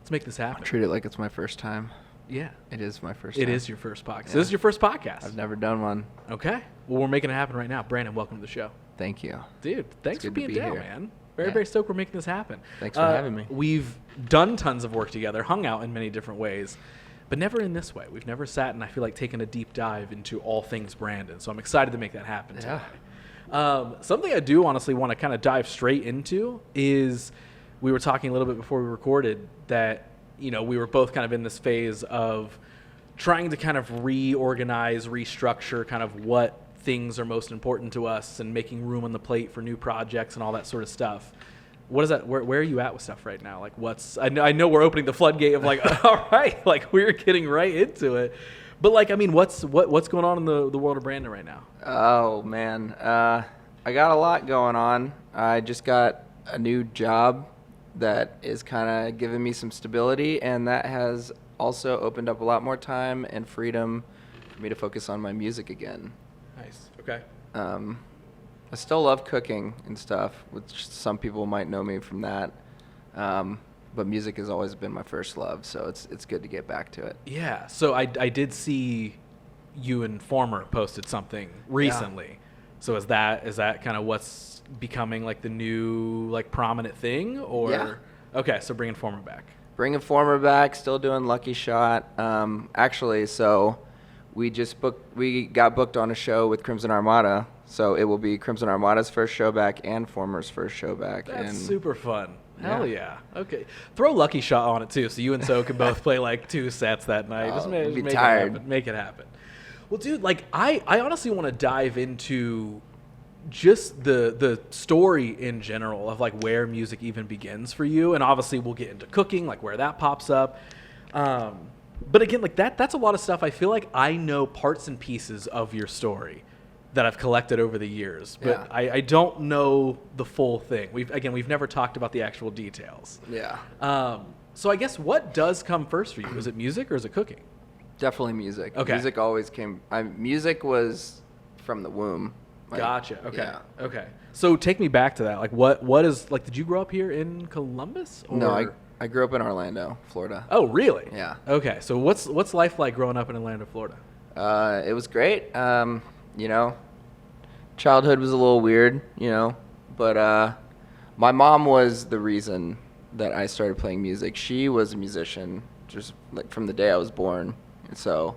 Let's make this happen. I'll treat it like it's my first time. Yeah. It is my first It time. is your first podcast. Yeah. So this is your first podcast. I've never done one. Okay. Well, we're making it happen right now. Brandon, welcome to the show. Thank you. Dude, thanks for good to being be down, here. man. Very, Yeah. very stoked we're making this happen. Thanks for having me. We've done tons of work together, hung out in many different ways, but never in this way. We've never sat and I feel like taken a deep dive into all things Brandon. So I'm excited to make that happen Yeah. today. Something I do honestly want to kind of dive straight into is we were talking a little bit before we recorded that, you know, we were both kind of in this phase of trying to kind of reorganize, restructure kind of what things are most important to us and making room on the plate for new projects and all that sort of stuff. What is that? Where are you at with stuff right now? Like I know we're opening the floodgate of like, all right, like we're getting right into it. But like, I mean, what's going on in the world of Brandon right now? Oh, man. I got a lot going on. I just got a new job that is kind of giving me some stability, and that has also opened up a lot more time and freedom for me to focus on my music again. Nice. Okay. I still love cooking and stuff, which some people might know me from that. But music has always been my first love, so it's good to get back to it. Yeah. So I did see you and Former posted something recently. Yeah. So is that kind of what's becoming like the new like prominent thing, or? Yeah. Okay. So bringing Former back. Bringing Former back, still doing Lucky Shot. Actually, so we got booked on a show with Crimson Armada. So it will be Crimson Armada's first show back and Former's first show back. That's and super fun. Hell yeah. Okay. Throw Lucky Shot on it too, so you and So can both play like 2 sets that night. Just make be it tired. happen. Make it happen. Well, dude, like I honestly want to dive into just the story in general of like where music even begins for you, and obviously we'll get into cooking, like where that pops up. But again, like that's a lot of stuff. I feel like I know parts and pieces of your story that I've collected over the years, but Yeah. I don't know the full thing. We've never talked about the actual details. Yeah. So I guess what does come first for you? Is it music or is it cooking? Definitely music. Okay. Music always came. Music was from the womb. Like, Gotcha. Okay. Yeah. Okay. So take me back to that. Like what is like? Did you grow up here in Columbus? Or? No, I grew up in Orlando, Florida. Oh, really? Yeah. Okay. So what's life like growing up in Orlando, Florida? It was great. Childhood was a little weird, but my mom was the reason that I started playing music. She was a musician just like from the day I was born. So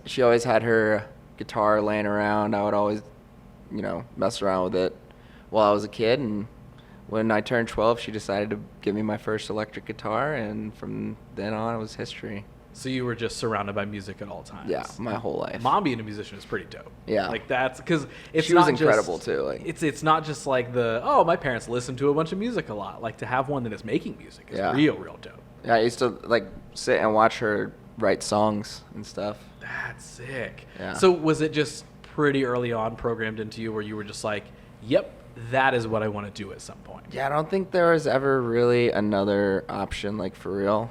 she always had her guitar laying around. I would always, mess around with it while I was a kid. And when I turned 12, she decided to give me my first electric guitar. And from then on, it was history. So you were just surrounded by music at all times. Yeah, my whole life. Mom being a musician is pretty dope. Yeah. Like that's because it's she not was incredible just, too. Like it's not just like my parents listen to a bunch of music a lot. Like to have one that is making music is real dope. Yeah, I used to like sit and watch her write songs and stuff. That's sick. Yeah. So was it just pretty early on programmed into you where you were just like, yep, that is what I want to do at some point? Yeah, I don't think there was ever really another option, like for real.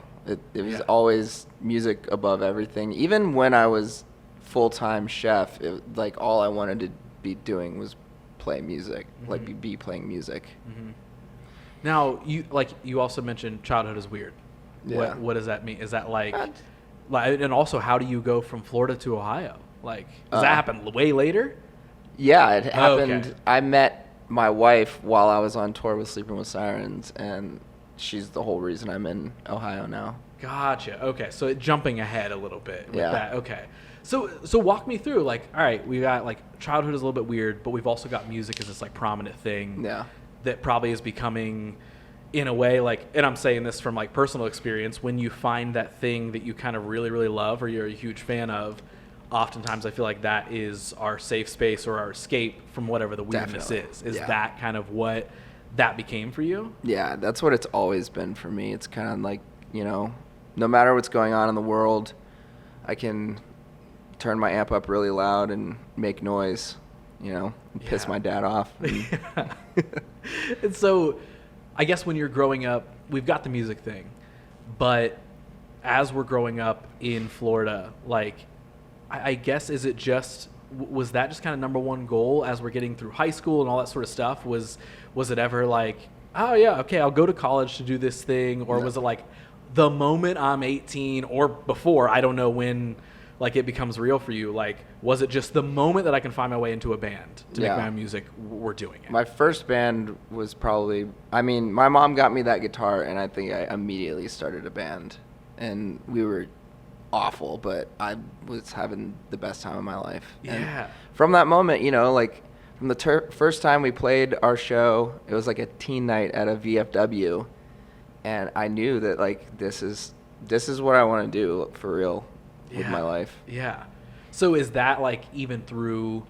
It was always music above everything. Even when I was full-time chef, like all I wanted to be doing was play music, Mm-hmm. like be playing music. Mm-hmm. Now, you also mentioned childhood is weird. Yeah. What does that mean? Is that like, and also how do you go from Florida to Ohio? Like, does that happen way later? Yeah, it happened. Okay. I met my wife while I was on tour with Sleeping With Sirens, and she's the whole reason I'm in Ohio now. Gotcha. Okay, so jumping ahead a little bit with Yeah. that. Okay. So walk me through, like, all right, we got, like, childhood is a little bit weird, but we've also got music as this, like, prominent thing that probably is becoming, in a way, like, and I'm saying this from, like, personal experience, when you find that thing that you kind of really, really love or you're a huge fan of, oftentimes I feel like that is our safe space or our escape from whatever the weirdness Definitely. is. Is Yeah. that kind of what that became for you? Yeah, that's what it's always been for me. It's kind of like, no matter what's going on in the world, I can turn my amp up really loud and make noise, and piss my dad off. And so I guess when you're growing up, we've got the music thing, but as we're growing up in Florida, like, I guess, was that just kind of number one goal as we're getting through high school and all that sort of stuff? Was it ever like, oh yeah, okay, I'll go to college to do this thing? Or was it like, the moment I'm 18 or before, I don't know when like it becomes real for you. Like, was it just the moment that I can find my way into a band to make my own music, we're doing it? My first band was probably, I mean, my mom got me that guitar, and I think I immediately started a band. And we were awful, but I was having the best time of my life. Yeah. And from that moment, you know, like from the first time we played our show, it was like a teen night at a VFW, and I knew that like this is what I want to do for real with my life. Yeah. So is that like even through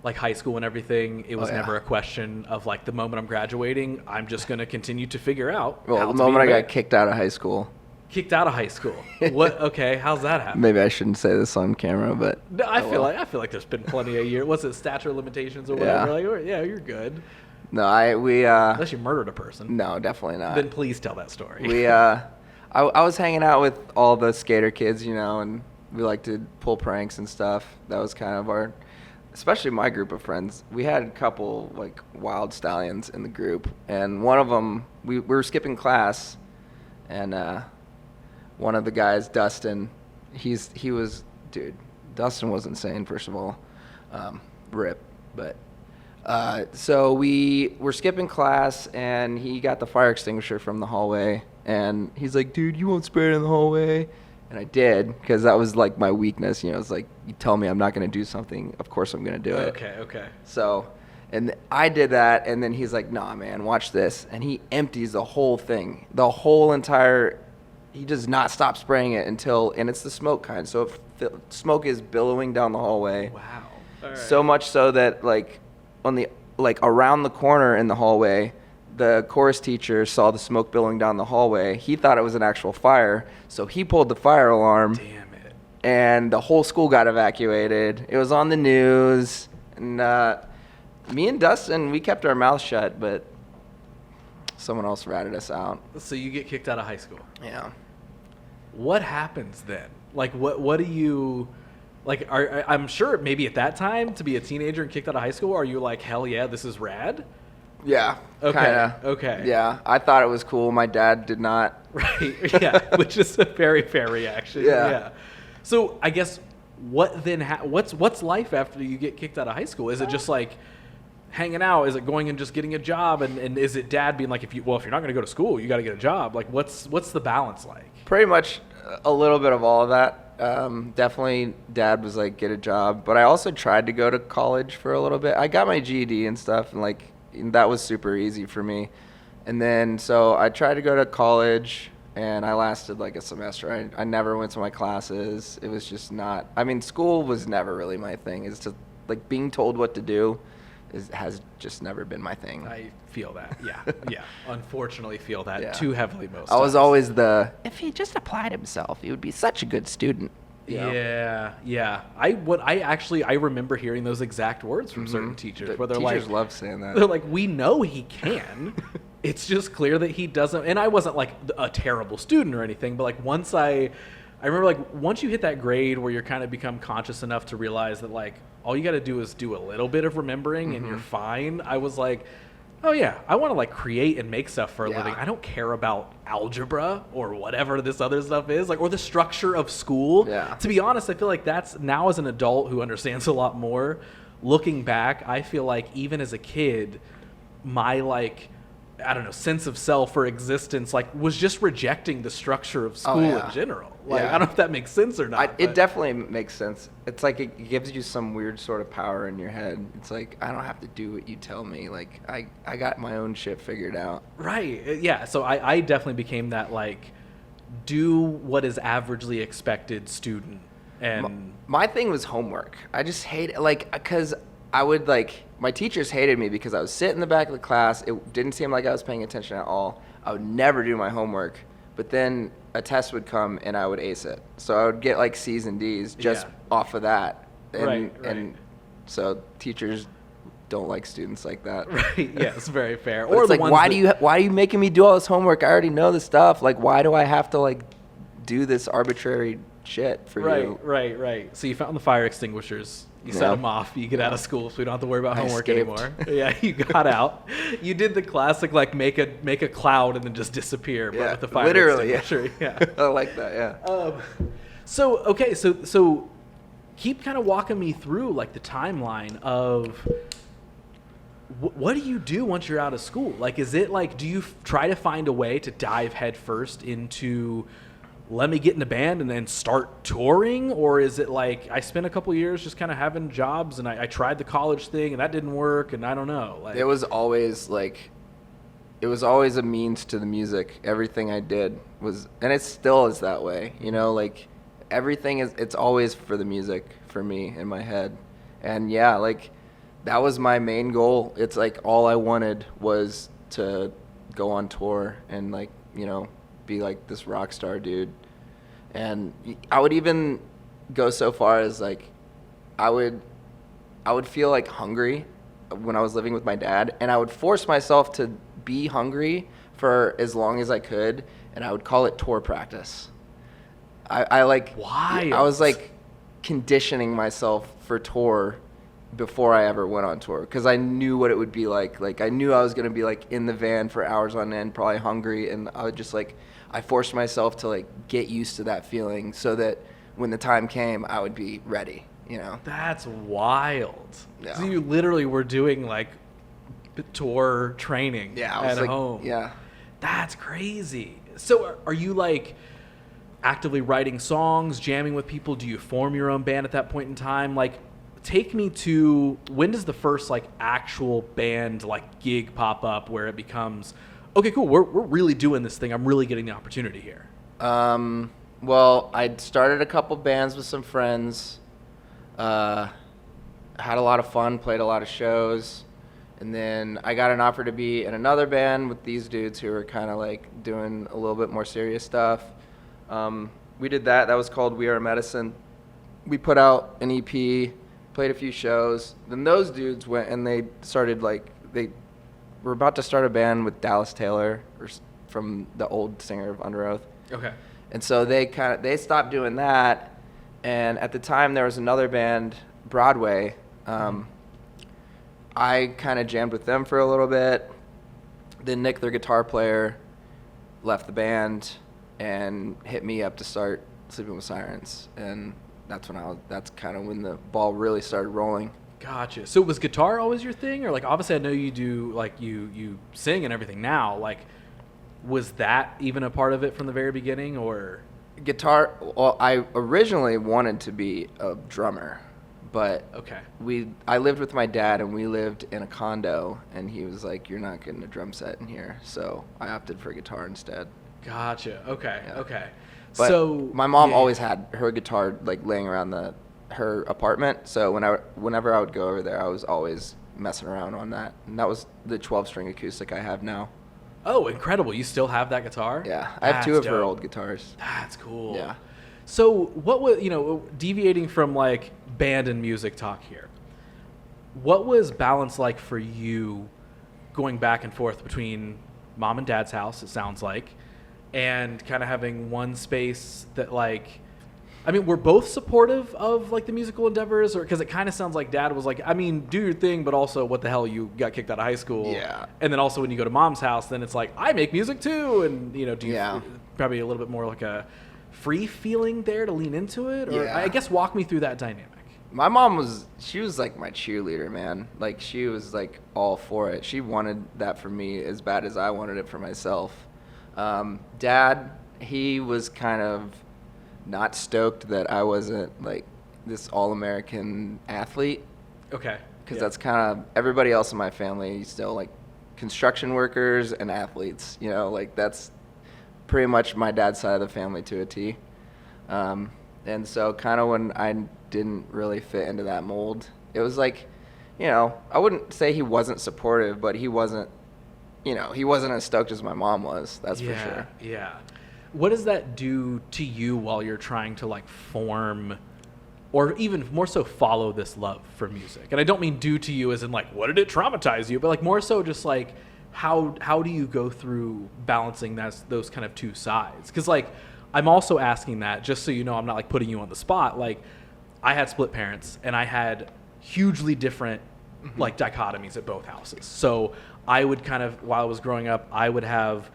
like high school and everything, it was never a question of like the moment I'm graduating, I'm just going to continue to figure out. Well, the moment I got kicked out of high school. Kicked out of high school. What? Okay, how's that happen? Maybe I shouldn't say this on camera, but no, I feel like there's been plenty of years. Was it statute of limitations or whatever? Like, yeah, you're good. No, we unless you murdered a person. No, definitely not. Then please tell that story. We I was hanging out with all the skater kids, you know, and we like to pull pranks and stuff. That was kind of our, especially my group of friends. We had a couple like wild stallions in the group, and one of them we were skipping class, and one of the guys, Dustin, Dustin was insane, first of all, rip, but so we were skipping class, and he got the fire extinguisher from the hallway, and he's like, dude, you won't spray it in the hallway. And I did, because that was like my weakness, you know. It's like, you tell me I'm not going to do something, of course I'm going to do it. Okay. So, and I did that, and then he's like, nah, man, watch this. And he empties the whole thing, he does not stop spraying it and it's the smoke kind. So smoke is billowing down the hallway. Wow. All right. So much so that around the corner in the hallway, the chorus teacher saw the smoke billowing down the hallway. He thought it was an actual fire, so he pulled the fire alarm. Damn it. And the whole school got evacuated. It was on the news. And me and Dustin, we kept our mouths shut, but someone else ratted us out. So you get kicked out of high school. Yeah. What happens then? Like, what do you, like, I'm sure maybe at that time, to be a teenager and kicked out of high school, are you like, hell yeah, this is rad? Yeah. Okay. Kinda. Okay. Yeah. I thought it was cool. My dad did not. Right. Yeah. Which is a very fair reaction. Yeah. So I guess what then, what's life after you get kicked out of high school? Is it just like hanging out? Is it going and just getting a job? And is it dad being like, if you're not going to go to school, you got to get a job? Like, what's the balance like? Pretty much a little bit of all of that. Definitely dad was like, get a job. But I also tried to go to college for a little bit. I got my GED and stuff, and like that was super easy for me. And then so I tried to go to college, and I lasted like a semester. I never went to my classes. It was just not, I mean, school was never really my thing. It's just like being told what to do has just never been my thing. I feel that. Yeah. Unfortunately feel that too heavily most I was times. always if he just applied himself, he would be such a good student. You know? Yeah. I remember hearing those exact words from certain teachers where they're teachers like, love saying that. they're like, we know he can. It's just clear that he doesn't. And I wasn't like a terrible student or anything, but like once I remember like once you hit that grade where you're kind of become conscious enough to realize that like all you got to do is do a little bit of remembering and you're fine. I was like, oh yeah, I want to like create and make stuff for a living. I don't care about algebra or whatever this other stuff is, like, or the structure of school. Yeah. To be honest, I feel like that's now as an adult who understands a lot more. Looking back, I feel like even as a kid, my like, I don't know, sense of self or existence like was just rejecting the structure of school in general. Like I don't know if that makes sense or not. It definitely makes sense. It's like it gives you some weird sort of power in your head. It's like I don't have to do what you tell me. Like I got my own shit figured out. Right. Yeah. So I definitely became that like do what is averagely expected student. And my thing was homework. I just hate it, like, because I would like my teachers hated me because I would sit in the back of the class. It didn't seem like I was paying attention at all. I would never do my homework, but then a test would come and I would ace it. So I would get like C's and D's just off of that. And, right. And so teachers don't like students like that. Right. Yeah, it's very fair. Or it's like, why are you making me do all this homework? I already know this stuff. Like, why do I have to like do this arbitrary shit for you? Right. So you found the fire extinguishers You set them off. You get out of school, so we don't have to worry about homework escaped. anymore. Yeah, you got out. You did the classic, like make a cloud and then just disappear, but with the fire literally, extinguisher. Yeah. I like that. Yeah. So keep kind of walking me through like the timeline of what do you do once you're out of school? Like, is it like, do you try to find a way to dive headfirst into, let me get in a band and then start touring? Or is it like, I spent a couple years just kind of having jobs and I tried the college thing and that didn't work and I don't know. Like, it was always a means to the music. Everything I did was, and it still is that way, you know, like it's always for the music for me in my head. And yeah, like that was my main goal. It's like all I wanted was to go on tour and like, you know, be like this rock star dude. And I would even go so far as like I would feel like hungry when I was living with my dad, and I would force myself to be hungry for as long as I could, and I would call it tour practice. I like, why? I was like conditioning myself for tour before I ever went on tour, because I knew what it would be like. Like I knew I was going to be like in the van for hours on end, probably hungry, and I would just like, I forced myself to like get used to that feeling so that when the time came, I would be ready, you know? That's wild. Yeah. So you literally were doing like tour training at home. Yeah. That's crazy. So are you like actively writing songs, jamming with people? Do you form your own band at that point in time? Like, take me to, when does the first like actual band like gig pop up where it becomes, okay, cool, we're really doing this thing, I'm really getting the opportunity here? Well, I'd started a couple bands with some friends, had a lot of fun, played a lot of shows, and then I got an offer to be in another band with these dudes who were kind of like doing a little bit more serious stuff. We did that. That was called We Are Medicine. We put out an EP, played a few shows. Then those dudes went and they started like, they were about to start a band with Dallas Taylor, from the old singer of Under Oath. Okay. And so they stopped doing that. And at the time there was another band, Broadway. I kind of jammed with them for a little bit. Then Nick, their guitar player, left the band and hit me up to start Sleeping With Sirens. And that's kind of when the ball really started rolling. Gotcha. So was guitar always your thing? Or like, obviously I know you do, like you sing and everything now. Like, was that even a part of it from the very beginning, or? Guitar, well, I originally wanted to be a drummer, but okay. I lived with my dad and we lived in a condo, and he was like, you're not getting a drum set in here. So I opted for guitar instead. Gotcha. Okay. Yeah. Okay. But so my mom always had her guitar like laying around her apartment. So whenever I would go over there, I was always messing around on that. And that was the 12-string acoustic I have now. Oh, incredible. You still have that guitar? Yeah. I have two of her dope. old guitars. That's cool. Yeah. So what was, deviating from like band and music talk here, what was balance like for you going back and forth between mom and dad's house, it sounds like, and kind of having one space that like, I mean, we're both supportive of like the musical endeavors, or because it kind of sounds like dad was like, I mean, do your thing, but also what the hell, you got kicked out of high school. Yeah. And then also when you go to mom's house, then it's like, I make music too. And, do you probably a little bit more like a free feeling there to lean into it? Or Yeah. I guess walk me through that dynamic. My mom she was like my cheerleader, man. Like she was like all for it. She wanted that for me as bad as I wanted it for myself. Dad, he was kind of not stoked that I wasn't like this all-American athlete. Okay. Because that's kind of everybody else in my family still like construction workers and athletes, like that's pretty much my dad's side of the family to a T. And so kind of when I didn't really fit into that mold, it was like, I wouldn't say he wasn't supportive, but he wasn't as stoked as my mom was. That's for sure. Yeah. What does that do to you while you're trying to like form, or even more so follow this love for music? And I don't mean do to you as in like, what did it traumatize you? But like more so just like, how do you go through balancing those kind of two sides? Because like, I'm also asking that just so I'm not like putting you on the spot. Like, I had split parents, and I had hugely different like dichotomies at both houses. So I would kind of, while I was growing up, I would have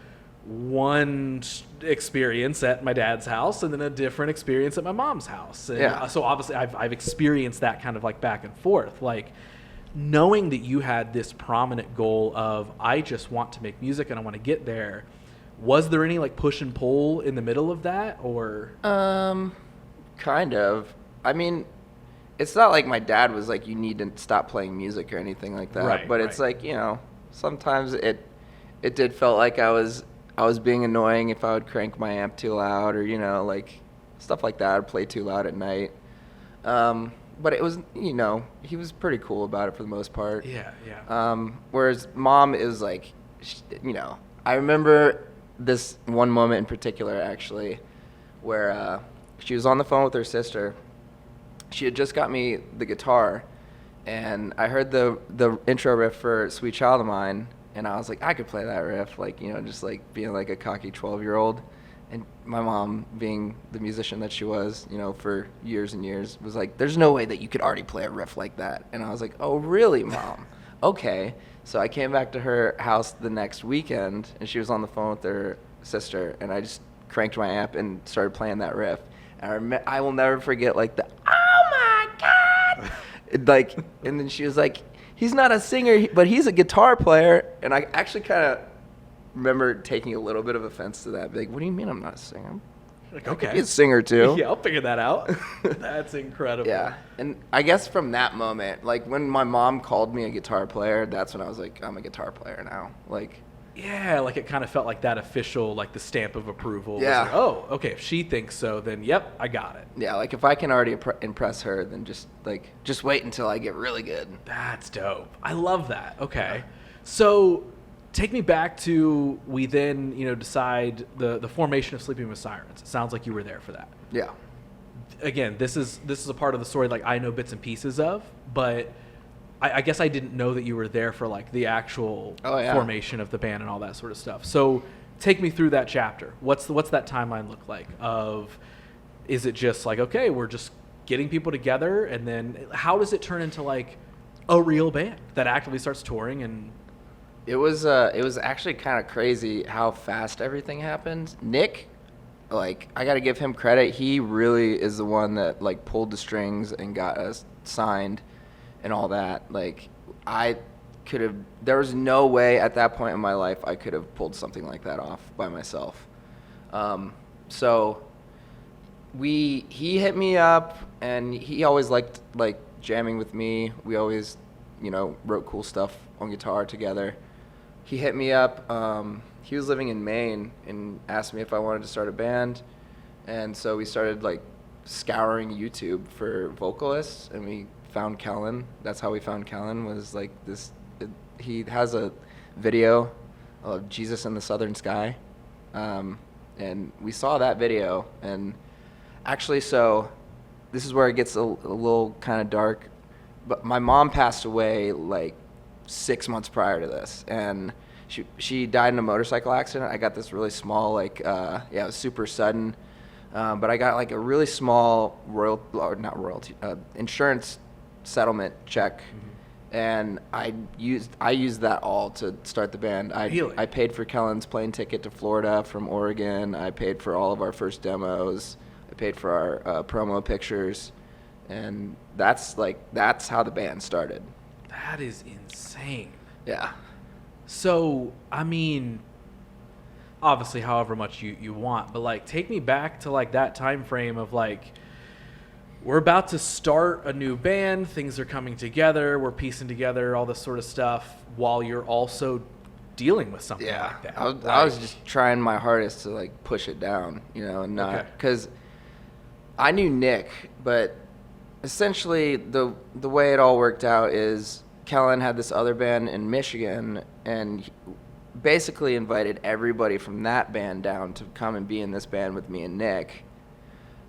one experience at my dad's house and then a different experience at my mom's house. And so obviously I've experienced that kind of like back and forth. Like, knowing that you had this prominent goal of, I just want to make music and I want to get there, was there any like push and pull in the middle of that, or? Kind of. I mean, it's not like my dad was like, you need to stop playing music or anything like that. Right, but it's like, you know, sometimes it did felt like I was being annoying if I would crank my amp too loud, or, you know, like stuff like that. I'd play too loud at night. But it was, you know, he was pretty cool about it for the most part. Yeah, yeah. Whereas mom is like, you know, I remember this one moment in particular, actually, where she was on the phone with her sister. She had just got me the guitar, and I heard the intro riff for Sweet Child of Mine, and I was like, I could play that riff, like, you know, just like being like a cocky 12-year-old. And my mom, being the musician that she was, you know, for years and years, was like, there's no way that you could already play a riff like that. And I was like, oh, really, Mom? Okay. So I came back to her house the next weekend, and she was on the phone with her sister, and I just cranked my amp and started playing that riff. And I will never forget, like, the, oh, my God! Like, and then she was like, he's not a singer, but he's a guitar player. And I actually kind of remember taking a little bit of offense to that. Like, what do you mean I'm not a singer? Like, I okay. could be a singer too. Yeah, I'll figure that out. That's incredible. Yeah. And I guess from that moment, like when my mom called me a guitar player, that's when I was like, I'm a guitar player now. Like, yeah, like it kind of felt like that official, like the stamp of approval. Yeah. Was like, oh, okay, if she thinks so, then yep, I got it. Yeah, like if I can already impress her, then just wait until I get really good. That's dope. I love that. Okay. So take me back to, we then, you know, decide the formation of Sleeping with Sirens. It sounds like you were there for that. Yeah. Again, this is a part of the story like I know bits and pieces of, but I guess I didn't know that you were there for like the actual formation of the band and all that sort of stuff. So take me through that chapter. What's that timeline look like? Of, is it just like, okay, we're just getting people together, and then how does it turn into like a real band that actively starts touring? And it was actually kind of crazy how fast everything happened. Nick, like, I got to give him credit. He really is the one that like pulled the strings and got us signed and all that. Like, there was no way at that point in my life I could have pulled something like that off by myself. So he hit me up, and he always liked like jamming with me. We always, you know, wrote cool stuff on guitar together. He hit me up. He was living in Maine and asked me if I wanted to start a band. And so we started like scouring YouTube for vocalists, and we found Kellen. That's how we found Kellen, was like this. He has a video of Jesus in the Southern Sky. And we saw that video, and actually, so this is where it gets a little kind of dark, but my mom passed away like 6 months prior to this, and she died in a motorcycle accident. I got this really small, like, it was super sudden, but I got like a really small insurance settlement check. Mm-hmm. And I used that all to start the band. Really? I paid for Kellen's plane ticket to Florida from Oregon. I paid for all of our first demos. I paid for our promo pictures, and that's how the band started. That is insane. Yeah. So, I mean, obviously however much you want, but like take me back to like that time frame of like, we're about to start a new band, things are coming together, we're piecing together all this sort of stuff while you're also dealing with something like that. I was just trying my hardest to like push it down, you know, and not, because I knew Nick, but essentially the way it all worked out is Kellen had this other band in Michigan, and he basically invited everybody from that band down to come and be in this band with me and Nick.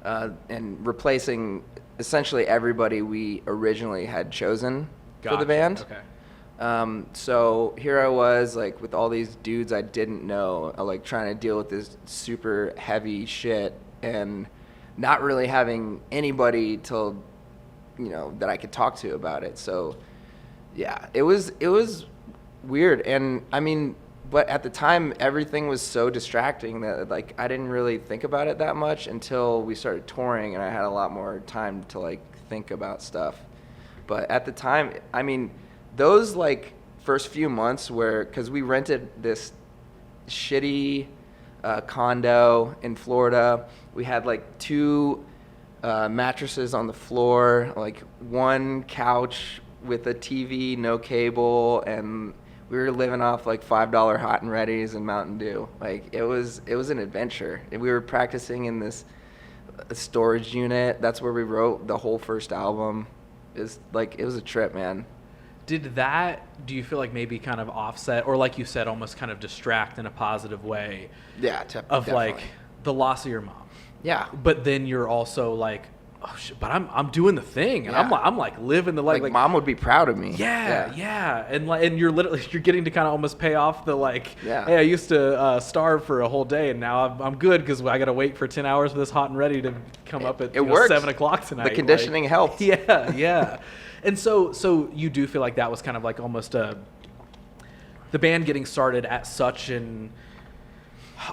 And replacing essentially everybody we originally had chosen for the band. Okay. So here I was, like, with all these dudes I didn't know, like trying to deal with this super heavy shit and not really having anybody to that I could talk to about it. So yeah, it was weird. And I mean, but at the time, everything was so distracting that like I didn't really think about it that much until we started touring, and I had a lot more time to like think about stuff. But at the time, I mean, those like first few months because we rented this shitty condo in Florida. We had like 2 mattresses on the floor, like 1 couch with a TV, no cable, and we were living off like $5 hot and readies and Mountain Dew. Like it was an adventure. And we were practicing in this storage unit. That's where we wrote the whole first album. It was a trip, man. Do you feel like maybe kind of offset, or like you said, almost kind of distract in a positive way? Yeah, of definitely. Like the loss of your mom. Yeah. But then you're also like, oh shit, but I'm doing the thing, and Yeah. I'm like living the life. Like mom would be proud of me. Yeah. And you're getting to kind of almost pay off the like, hey, I used to starve for a whole day, and now I'm good because I got to wait for 10 hours for this hot and ready to come up at 7 o'clock tonight. The conditioning helped. Yeah. And so you do feel like that was kind of like almost the band getting started at such an,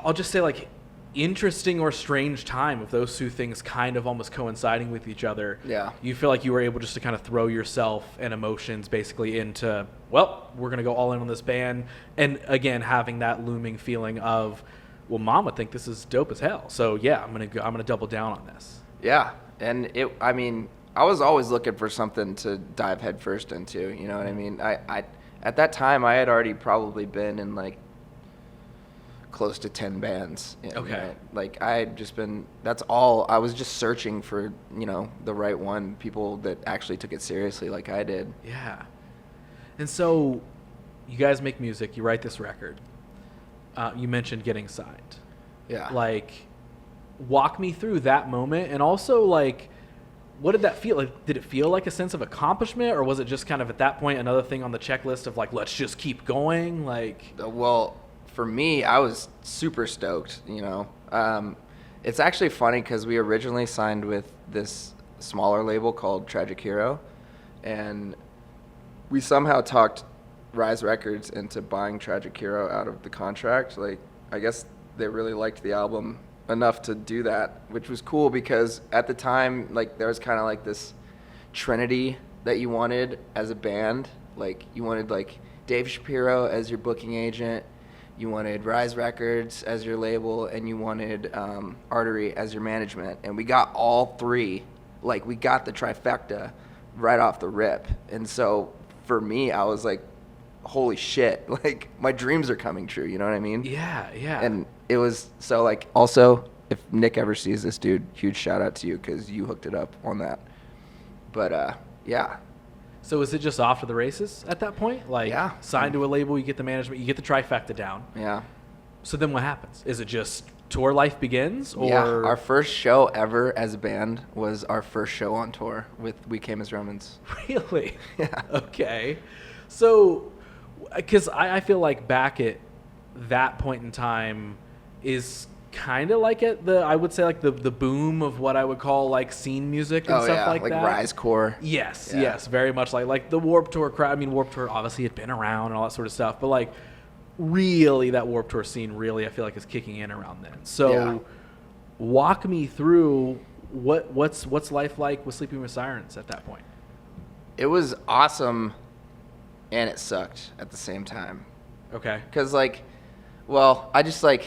I'll just say like interesting or strange time of those 2 things kind of almost coinciding with each other. Yeah. You feel like you were able just to kind of throw yourself and emotions basically into, well, we're going to go all in on this band. And again, having that looming feeling of, well, mom would think this is dope as hell. So yeah, I'm going to double down on this. Yeah. And I was always looking for something to dive headfirst into, you know what I mean? I at that time I had already probably been in like close to 10 bands. Okay. Like I had just been, that's all, I was just searching for, the right one, people that actually took it seriously like I did. Yeah. And so you guys make music, you write this record. You mentioned getting signed. Yeah. Like, walk me through that moment, and also like, what did that feel like? Did it feel like a sense of accomplishment, or was it just kind of at that point another thing on the checklist of like, let's just keep going? Like, well, for me, I was super stoked, It's actually funny because we originally signed with this smaller label called Tragic Hero, and we somehow talked Rise Records into buying Tragic Hero out of the contract. Like, I guess they really liked the album enough to do that, which was cool because at the time, like, there was kind of like this trinity that you wanted as a band. Like, you wanted like Dave Shapiro as your booking agent, you wanted Rise Records as your label, and you wanted Artery as your management. And we got all 3. Like, we got the trifecta right off the rip. And so for me, I was like, holy shit, like my dreams are coming true, you know what I mean? Yeah. And it was so like, also, if Nick ever sees this, dude, huge shout out to you because you hooked it up on that. But yeah. So is it just off to the races at that point? Like, Yeah. signed to a label, you get the management, you get the trifecta down. Yeah. So then what happens? Is it just tour life begins? Or Yeah, our first show ever as a band was our first show on tour with We Came as Romans. Really? Yeah. Okay. So, because I feel like back at that point in time is kind of like I would say like the boom of what I would call like scene music and stuff like that. Like Rise Core. Yes, Yeah. yes, very much like the Warped Tour crowd. I mean, Warped Tour obviously had been around and all that sort of stuff, but like really that Warped Tour scene really I feel like is kicking in around then. So Yeah. walk me through what's life like with Sleeping with Sirens at that point. It was awesome, and it sucked at the same time. Okay. Because like, well, I just like,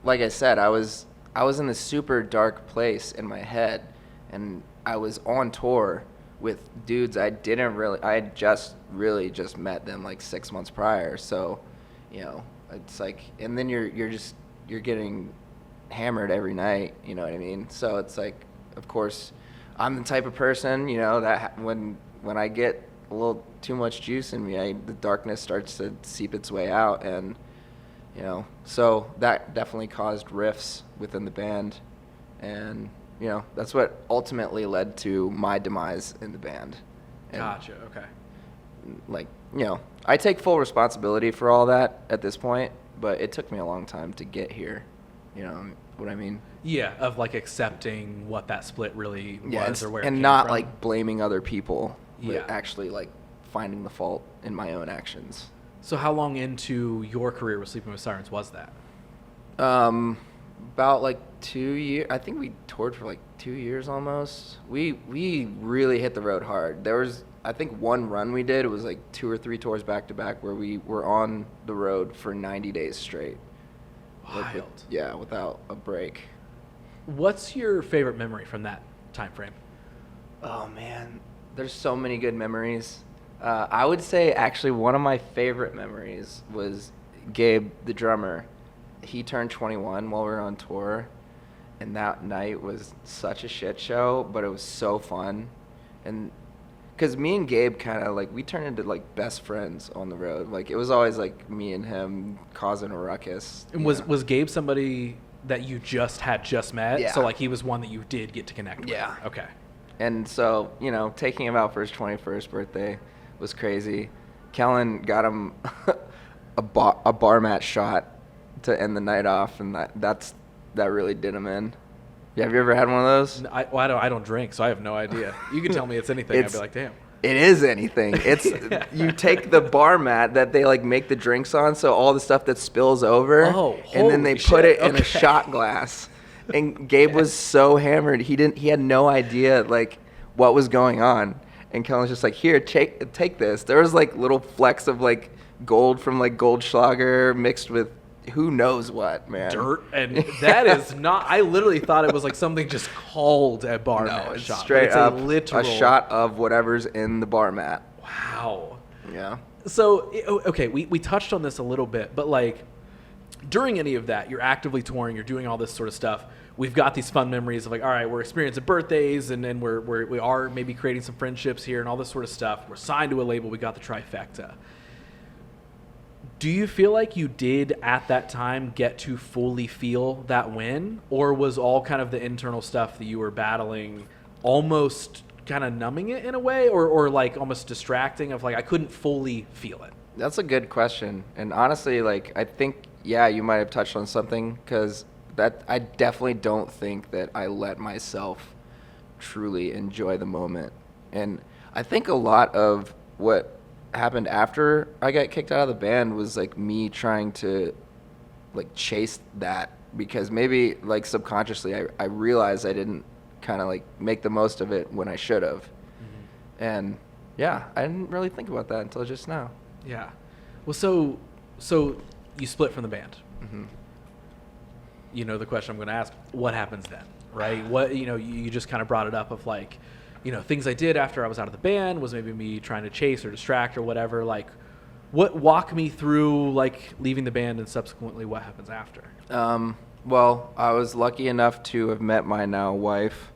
like I said, I was in this super dark place in my head, and I was on tour with dudes I had just met them like 6 months prior. So, it's like, and then you're getting hammered every night, you know what I mean? So it's like, of course, I'm the type of person, that when I get a little too much juice in me, the darkness starts to seep its way out, and so that definitely caused rifts within the band, and that's what ultimately led to my demise in the band. And, Gotcha. Okay. like, I take full responsibility for all that at this point, but it took me a long time to get here. what I mean. Yeah, of like accepting what that split really was or where it and came not from. like blaming other people, Yeah. but actually like finding the fault in my own actions. So how long into your career with Sleeping with Sirens was that? About like 2 years. I think we toured for like 2 years almost. We really hit the road hard. There was, I think, one run we did. It was like 2 or 3 tours back to back where we were on the road for 90 days straight. Wild. Without a break. What's your favorite memory from that time frame? Oh man, there's so many good memories. I would say actually one of my favorite memories was Gabe, the drummer. He turned 21 while we were on tour, and that night was such a shit show, but it was so fun. And because me and Gabe kind of like, we turned into like best friends on the road. Like it was always like me and him causing a ruckus. And was Gabe somebody that you just met? Yeah. So like he was one that you did get to connect with? Yeah. Okay. And so, taking him out for his 21st birthday was crazy. Kellen got him a bar mat shot to end the night off, and that really did him in. Yeah, have you ever had one of those? I don't drink, so I have no idea. You can tell me it's anything. I'd be like, damn. It is anything. It's you take the bar mat that they like make the drinks on, so all the stuff that spills over, and then they put it in a shot glass. And Gabe was so hammered, he had no idea like what was going on. And Kellen was just like, "Here, take this." There was like little flecks of like gold from like Goldschlager mixed with who knows what, man. Dirt, and that is not. I literally thought it was like something just called a bar mat it's shot. straight It's up a a shot of whatever's in the bar mat. Wow. Yeah. So okay, we touched on this a little bit, but like during any of that, you're actively touring, you're doing all this sort of stuff. We've got these fun memories of like, all right, we're experiencing birthdays, and then we are maybe creating some friendships here and all this sort of stuff. We're signed to a label. We got the trifecta. Do you feel like you did at that time get to fully feel that win, or was all kind of the internal stuff that you were battling almost kind of numbing it in a way, or like almost distracting of like I couldn't fully feel it? That's a good question. And honestly, like I think, yeah, you might have touched on something, because that I definitely don't think that I let myself truly enjoy the moment. And I think a lot of what happened after I got kicked out of the band was like me trying to like chase that, because maybe like subconsciously I realized I didn't kind of like make the most of it when I should have. Mm-hmm. And yeah, I didn't really think about that until just now. Yeah. Well, so you split from the band. Mm-hmm. You know the question I'm going to ask, what happens then, right? What, you just kind of brought it up of like, things I did after I was out of the band was maybe me trying to chase or distract or whatever. Like, walk me through like leaving the band and subsequently what happens after. Well, I was lucky enough to have met my now wife,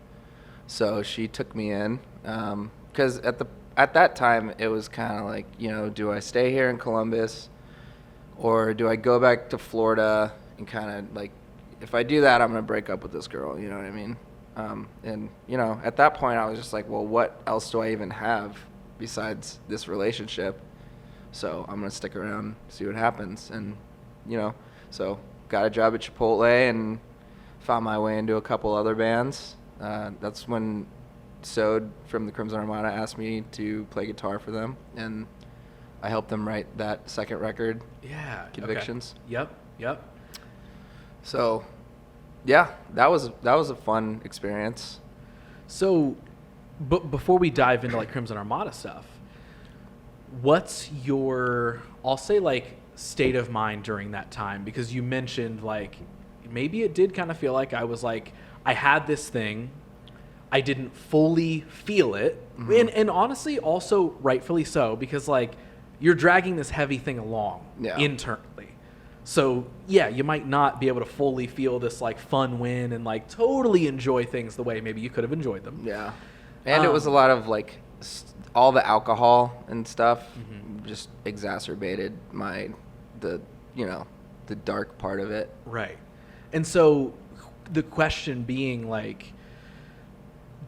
so she took me in. Because at that time it was kind of like, do I stay here in Columbus, or do I go back to Florida and kind of like, if I do that, I'm gonna break up with this girl. You know what I mean? And at that point I was just like, well, what else do I even have besides this relationship? So I'm gonna stick around, see what happens. And so got a job at Chipotle and found my way into a couple other bands. That's when Sode from the Crimson Armada asked me to play guitar for them, and I helped them write that second record. Yeah. Convictions. Okay. Yep. So yeah, that was a fun experience. So before we dive into like Crimson Armada stuff, what's your, I'll say like state of mind during that time? Because you mentioned like maybe it did kind of feel like I was like, I had this thing, I didn't fully feel it. Mm-hmm. And honestly also rightfully so, because like you're dragging this heavy thing along internally. So yeah, you might not be able to fully feel this like fun win and like totally enjoy things the way maybe you could have enjoyed them. Yeah. And it was a lot of like all the alcohol and stuff just exacerbated the dark part of it. Right. And so the question being like,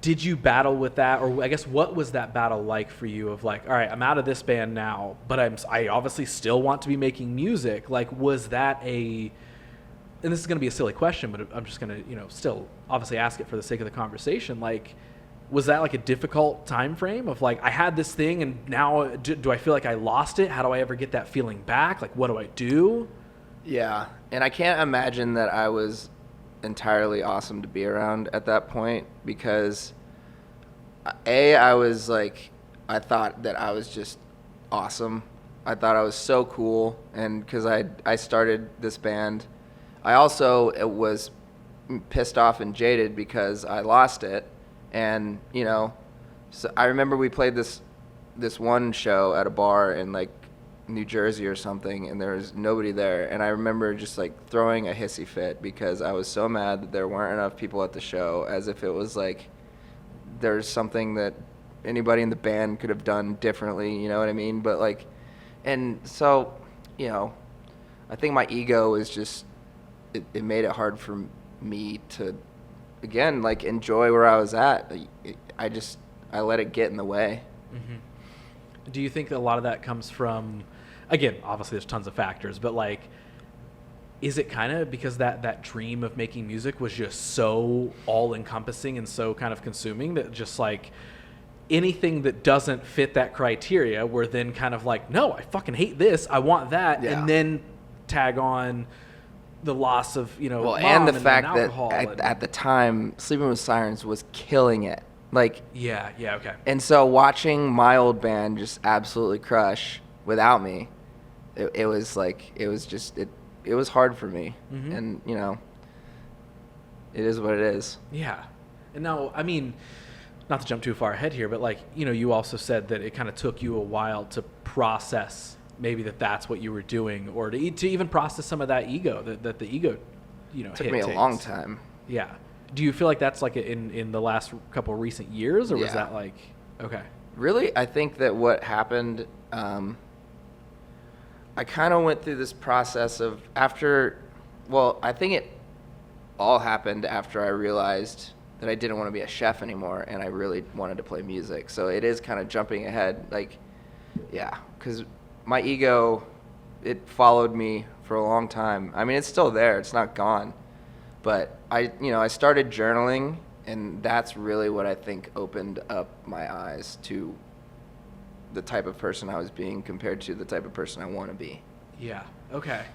did you battle with that, or I guess what was that battle like for you of like, all right, I'm out of this band now, but I obviously still want to be making music. Like, was that and this is going to be a silly question, but I'm just going to, still obviously ask it for the sake of the conversation. Like, was that like a difficult time frame of like, I had this thing and now do I feel like I lost it? How do I ever get that feeling back? Like, what do I do? Yeah. And I can't imagine that I was entirely awesome to be around at that point, because I was like, I thought that I was just awesome. I thought I was so cool. And because I started this band, I also was pissed off and jaded because I lost it. And, so I remember we played this one show at a bar in like New Jersey or something, and there was nobody there. And I remember just like throwing a hissy fit because I was so mad that there weren't enough people at the show, as if it was like there's something that anybody in the band could have done differently, you know what I mean? But like, and so, I think my ego was just, it made it hard for me to, again, like enjoy where I was at. I let it get in the way. Mm-hmm. Do you think a lot of that comes from, again, obviously there's tons of factors, but like, is it kind of because that dream of making music was just so all encompassing and so kind of consuming that just like anything that doesn't fit that criteria, we're then kind of like, no, I fucking hate this, I want that, and then tag on the loss of, well, and the fact that at the time, Sleeping With Sirens was killing it. Like, okay. And so watching my old band just absolutely crush without me, it was like, it was hard for me. Mm-hmm. And, it is what it is. Yeah. And now, I mean, not to jump too far ahead here, but like, you also said that it kind of took you a while to process maybe that's what you were doing, or to even process some of that ego that the ego, took me a long time. Yeah. Do you feel like that's like in the last couple of recent years, or was that like, okay? Really, I think that what happened, I kind of went through this process of I think it all happened after I realized that I didn't want to be a chef anymore, and I really wanted to play music. So it is kind of jumping ahead, like, because my ego, it followed me for a long time. I mean, it's still there. It's not gone. But I started journaling, and that's really what I think opened up my eyes to the type of person I was being compared to the type of person I want to be. Yeah. Okay.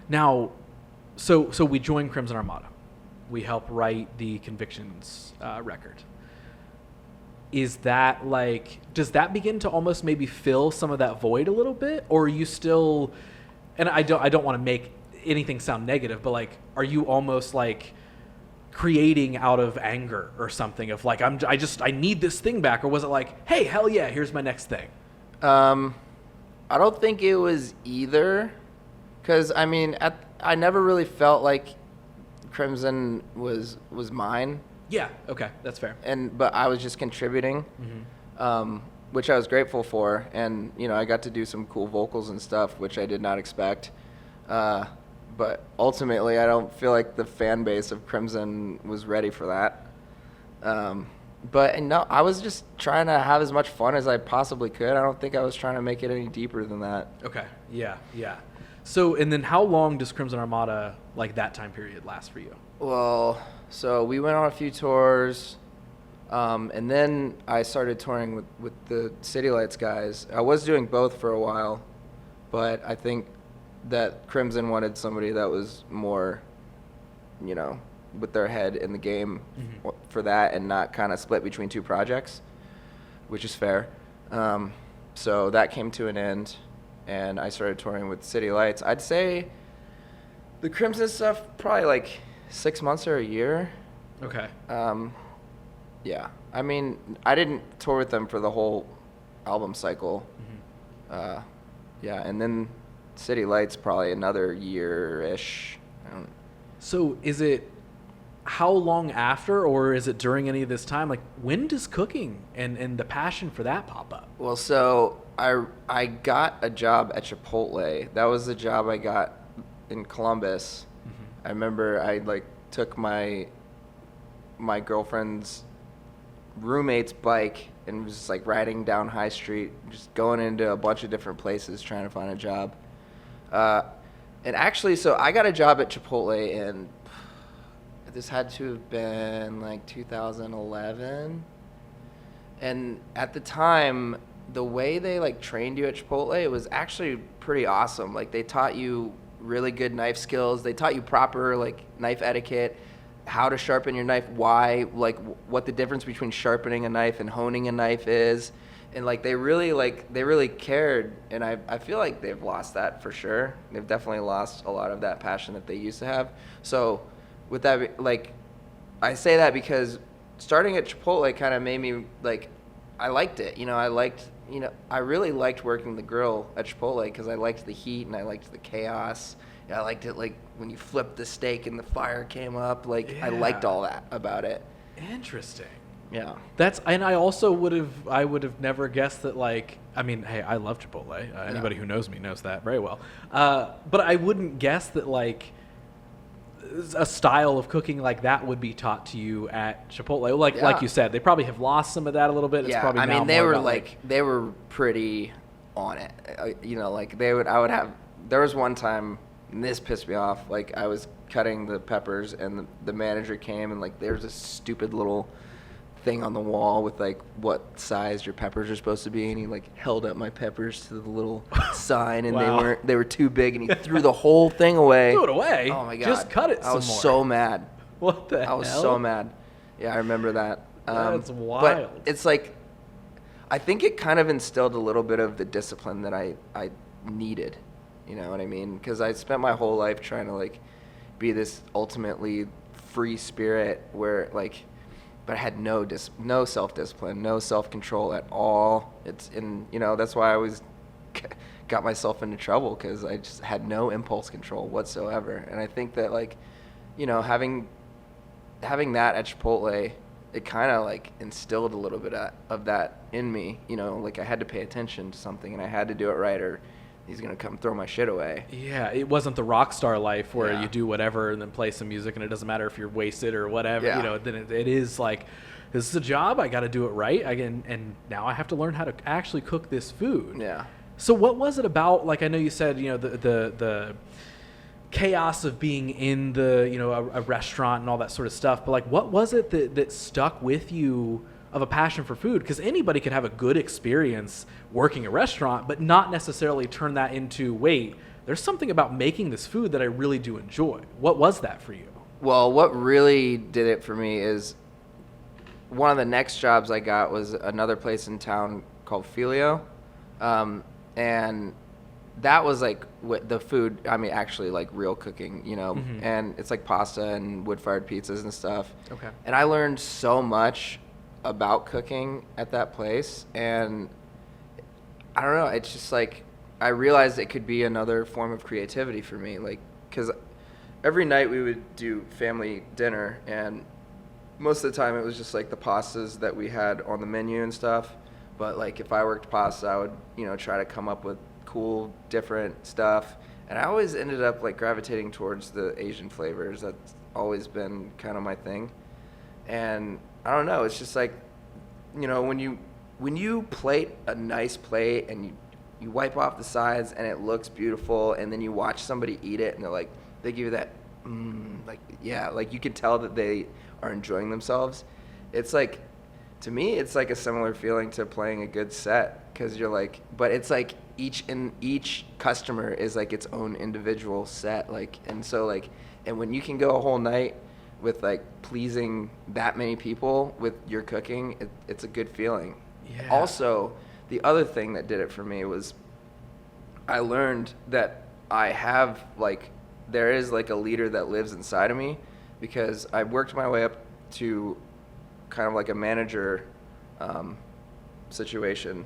Now, so we joined Crimson Armada. We help write the Convictions record. Is that like, does that begin to almost maybe fill some of that void a little bit, or are you still, and I don't want to make anything sound negative, but like, are you almost like creating out of anger or something of like, I need this thing back, or was it like, hey, hell yeah, here's my next thing? I don't think it was either, because I mean, I never really felt like Crimson was mine. Yeah, okay, that's fair. But I was just contributing, which I was grateful for, and I got to do some cool vocals and stuff, which I did not expect. But ultimately, I don't feel like the fan base of Crimson was ready for that. But no, I was just trying to have as much fun as I possibly could. I don't think I was trying to make it any deeper than that. Okay, yeah. So, and then how long does Crimson Armada, like that time period, last for you? Well, so we went on a few tours, and then I started touring with the City Lights guys. I was doing both for a while, but I think that Crimson wanted somebody that was more, with their head in the game for that, and not kind of split between two projects, which is fair. So that came to an end, and I started touring with City Lights. I'd say the Crimson stuff, probably like 6 months or a year. Okay. Yeah. I mean, I didn't tour with them for the whole album cycle. Yeah, and then City Lights probably another year-ish. So is it how long after, or is it during any of this time? Like, when does cooking and the passion for that pop up? Well, so I got a job at Chipotle. That was the job I got in Columbus. I remember I took my girlfriend's roommate's bike and was just riding down High Street, just going into a bunch of different places trying to find a job. And actually, so I got a job at Chipotle, and this had to have been like 2011. And at the time, the way they like trained you at Chipotle, it was actually pretty awesome. Like they taught you really good knife skills. They taught you proper like knife etiquette, how to sharpen your knife, why, like what the difference between sharpening a knife and honing a knife is. And like they really cared, and I feel like they've lost that for sure. They've definitely lost a lot of that passion that they used to have. So with that, like I say that because starting at Chipotle kind of made me like, I liked it. I really liked working the grill at Chipotle because I liked the heat and I liked the chaos. I liked it like when you flipped the steak and the fire came up. Like I liked all that about it. Interesting. Yeah. And I also would have never guessed that, like, I mean, hey, I love Chipotle. Anybody who knows me knows that very well. But I wouldn't guess that, like, a style of cooking like that would be taught to you at Chipotle. Like you said, they probably have lost some of that a little bit. It's probably now they more were about, they were pretty on it. There was one time, and this pissed me off, like I was cutting the peppers and the manager came and like there's this stupid little thing on the wall with like what size your peppers are supposed to be, and he like held up my peppers to the little sign, and Wow. they were too big, and he threw the whole thing away. Threw it away? Oh my god! Just cut it. I was some more. so mad. What the hell? I was so mad. Yeah, I remember that. That's wild. But it's like, I think it kind of instilled a little bit of the discipline that I needed. You know what I mean? Because I spent my whole life trying to like be this ultimately free spirit where like, but I had no self-discipline, no self-control at all. That's why I always got myself into trouble, because I just had no impulse control whatsoever. And I think that like, having that at Chipotle, it kind of like instilled a little bit of that in me. Like I had to pay attention to something and I had to do it right, or he's going to come throw my shit away. Yeah, it wasn't the rock star life where Yeah. you do whatever and then play some music and it doesn't matter if you're wasted or whatever. Yeah. Then it is like, this is a job, I got to do it right. And now I have to learn how to actually cook this food. Yeah. So what was it about, like I know you said, the chaos of being in a restaurant and all that sort of stuff, but like what was it that stuck with you of a passion for food? Because anybody could have a good experience working a restaurant, but not necessarily turn that into, wait, there's something about making this food that I really do enjoy. What was that for you? Well, what really did it for me is one of the next jobs I got was another place in town called Filio. And that was like the food, I mean, actually like real cooking, Mm-hmm. and it's like pasta and wood-fired pizzas and stuff. Okay. And I learned so much about cooking at that place, and I don't know, it's just like I realized it could be another form of creativity for me, like, because every night we would do family dinner, and most of the time it was just like the pastas that we had on the menu and stuff. But like if I worked pasta, I would try to come up with cool different stuff, and I always ended up like gravitating towards the Asian flavors. That's always been kind of my thing. And I don't know, it's just like, when you plate a nice plate and you wipe off the sides and it looks beautiful, and then you watch somebody eat it and they give you that like you can tell that they are enjoying themselves. It's like, to me, it's like a similar feeling to playing a good set, because you're like, but it's like each customer is like its own individual set, like, and so like, and when you can go a whole night with like pleasing that many people with your cooking, it's a good feeling. Yeah. Also, the other thing that did it for me was I learned that there is like a leader that lives inside of me, because I worked my way up to kind of like a manager situation.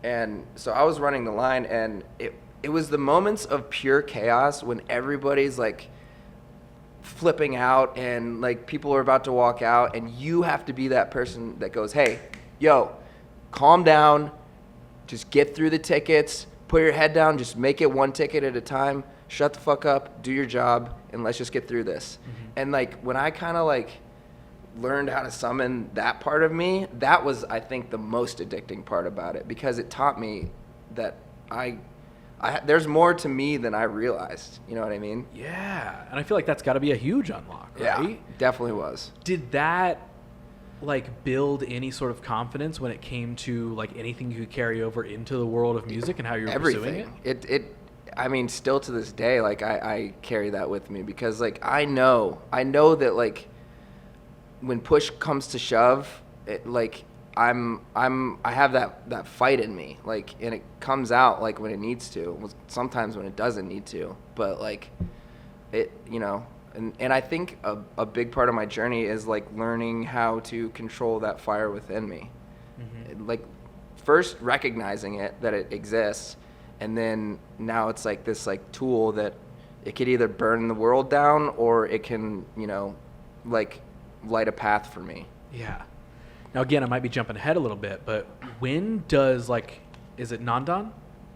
And so I was running the line, and it was the moments of pure chaos when everybody's like flipping out and like people are about to walk out, and you have to be that person that goes, hey, yo, calm down, just get through the tickets, put your head down, just make it one ticket at a time, shut the fuck up, do your job, and let's just get through this. Mm-hmm. And like when I kind of like learned how to summon that part of me, that was, I think, the most addicting part about it, because it taught me that I there's more to me than I realized. You know what I mean? Yeah, and I feel like that's got to be a huge unlock, right? Yeah, definitely was. Did that like build any sort of confidence when it came to like anything you could carry over into the world of music and how you're pursuing it? I mean, still to this day, like I carry that with me because like I know that like when push comes to shove, like I have that fight in me, like, and it comes out like when it needs to. Sometimes when it doesn't need to, but like it, you know. And I think a big part of my journey is like learning how to control that fire within me. Mm-hmm. Like first recognizing that it exists, and then now it's like this like tool that it could either burn the world down or it can, you know, like light a path for me. Yeah. Now again, I might be jumping ahead a little bit, but when does is it Nandan?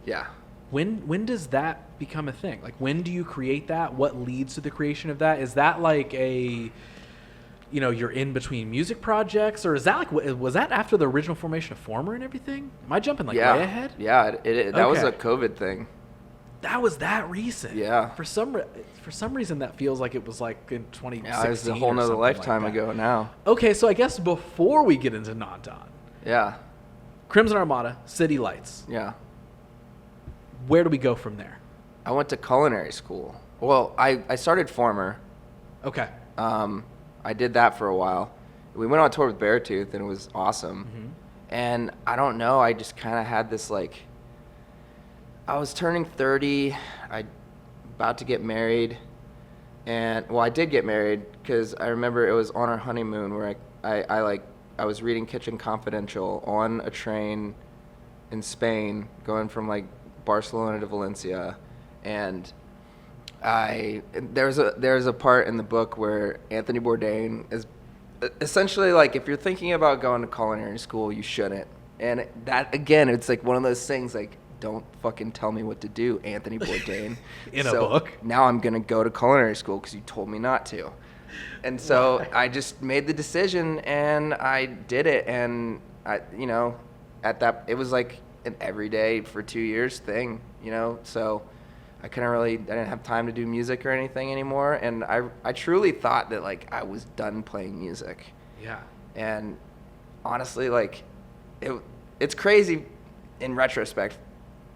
Yeah. When does that become a thing? Like, when do you create that? What leads to the creation of that? Is that like you're in between music projects, or is that like, was that after the original formation of Former and everything? Am I jumping way ahead? Yeah, that was a COVID thing. That was that recent. Yeah. For some reason, that feels like it was like in 2016. Yeah, it was a whole nother lifetime ago now. Okay, so I guess before we get into Nandan. Yeah. Crimson Armada, City Lights. Yeah. Where do we go from there? I went to culinary school. Well, I started Former. Okay. I did that for a while. We went on tour with Beartooth, and it was awesome. Mm-hmm. And I don't know, I just kind of had this like, I was turning 30, about to get married, and well, I did get married because I remember it was on our honeymoon where I was reading Kitchen Confidential on a train in Spain, going from like Barcelona to Valencia, and there's a part in the book where Anthony Bourdain is essentially like, if you're thinking about going to culinary school, you shouldn't. And that, again, it's like one of those things like, don't fucking tell me what to do, Anthony Bourdain. In a book. Now I'm gonna go to culinary school because you told me not to. And so I just made the decision and I did it, and it was like an everyday for 2 years thing, so I didn't have time to do music or anything anymore, and I truly thought that like I was done playing music. Yeah. And honestly, like it's crazy in retrospect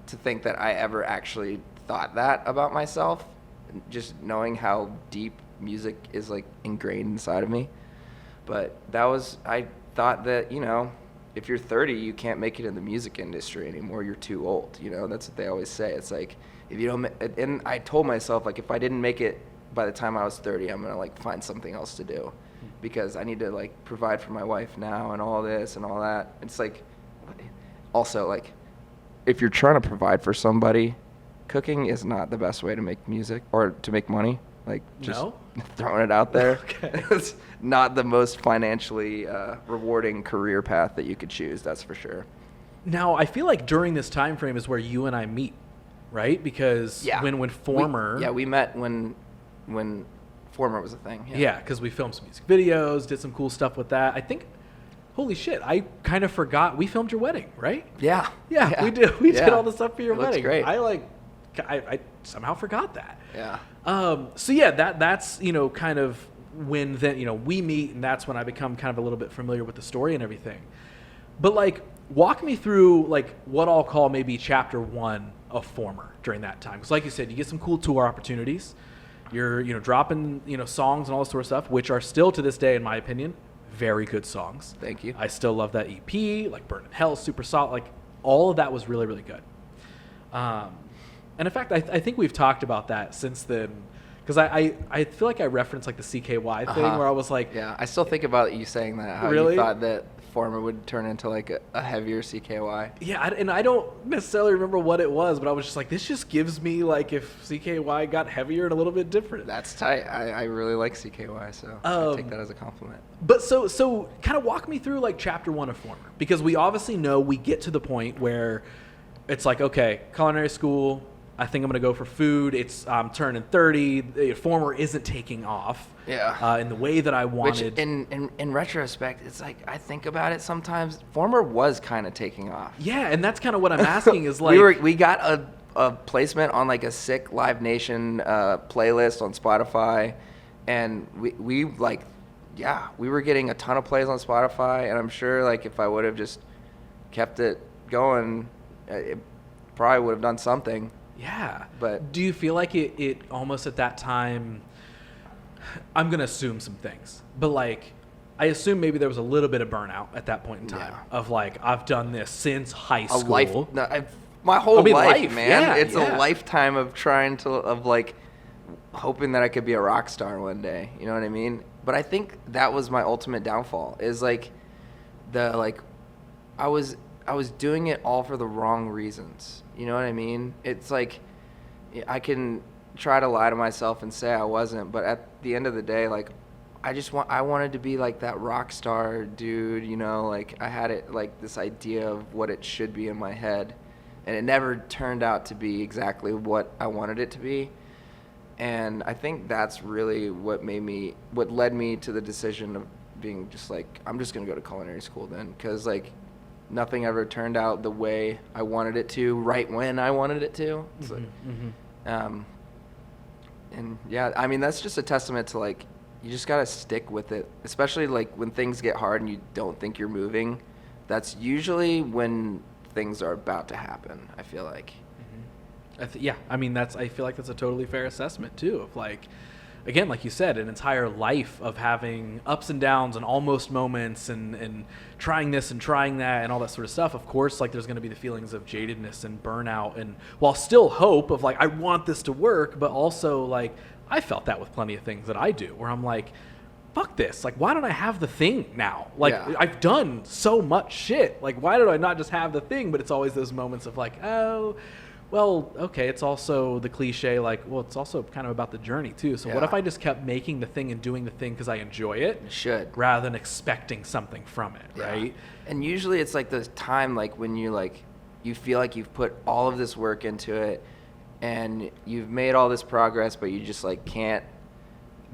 to think that I ever actually thought that about myself, just knowing how deep music is like ingrained inside of me. But I thought that, if you're 30, you can't make it in the music industry anymore. You're too old. That's what they always say. It's like, if you don't, and I told myself, like, if I didn't make it by the time I was 30, I'm going to like find something else to do, because I need to like provide for my wife now and all this and all that. It's like, also like, if you're trying to provide for somebody, cooking is not the best way to make music or to make money. Like, just throwing it out there. Okay. It's not the most financially rewarding career path that you could choose, that's for sure. Now, I feel like during this time frame is where you and I meet, right? Because when Former... We met when Former was a thing. Yeah, because we filmed some music videos, did some cool stuff with that. I think... Holy shit, I kind of forgot. We filmed your wedding, right? Yeah. Yeah, we did. We did all the stuff for your wedding. Great. I somehow forgot that. Yeah. So yeah, that's, kind of when then, we meet, and that's when I become kind of a little bit familiar with the story and everything. But like, walk me through like what I'll call maybe chapter 1 of Former during that time. Because like you said, you get some cool tour opportunities. You're, dropping, songs and all this sort of stuff, which are still to this day, in my opinion, very good songs. Thank you. I still love that EP, like Burn in Hell, Super Salt, like all of that was really, really good. And in fact, I think we've talked about that since then, because I feel like I referenced like the CKY thing where I was like... Yeah, I still think about you saying that, how really? You thought that Former would turn into like a heavier CKY. Yeah, and I don't necessarily remember what it was, but I was just like, this just gives me like if CKY got heavier and a little bit different. That's tight. I really like CKY, so I take that as a compliment. But so kind of walk me through like chapter 1 of Former, because we obviously know we get to the point where it's like, okay, culinary school, I think I'm going to go for food. It's turning 30. Former isn't taking off in the way that I wanted. Which, in retrospect, it's like, I think about it sometimes, Former was kind of taking off. Yeah, and that's kind of what I'm asking is like... we got a placement on like a sick Live Nation playlist on Spotify, and we like, yeah, we were getting a ton of plays on Spotify, and I'm sure like if I would have just kept it going, it probably would have done something. Yeah. But do you feel like it almost at that time, I'm going to assume some things, but like, I assume maybe there was a little bit of burnout at that point in time of like, I've done this since high school. My whole life, life, man. yeah, It's yeah. a lifetime of like hoping that I could be a rock star one day. You know what I mean? But I think that was my ultimate downfall is like I was doing it all for the wrong reasons. You know what I mean? It's like I can try to lie to myself and say I wasn't, but at the end of the day, like I wanted to be like that rock star dude, you know, like I had it like this idea of what it should be in my head, and it never turned out to be exactly what I wanted it to be. And I think that's really what led me to the decision of being just like, I'm just going to go to culinary school then, because like nothing ever turned out the way I wanted it to right when I wanted it to. It's and yeah, I mean, that's just a testament to like, you just got to stick with it, especially like when things get hard and you don't think you're moving. That's usually when things are about to happen, I feel like. Yeah, I mean, I feel like that's a totally fair assessment too, of like, again, like you said, an entire life of having ups and downs and almost moments and trying this and trying that and all that sort of stuff. Of course, like there's going to be the feelings of jadedness and burnout, and while still hope of like, I want this to work, but also like, I felt that with plenty of things that I do where I'm like, fuck this. Like, why don't I have the thing now? Like, Yeah. I've done so much shit. Like, why did I not just have the thing? But it's always those moments of like, oh, well, okay, it's also the cliche, like, well, it's also kind of about the journey too. So what Yeah. if I just kept making the thing and doing the thing because I enjoy it? You should. Rather than expecting something from it, Yeah. right? And usually it's like the time like when you like you feel like you've put all of this work into it and you've made all this progress, but you just like can't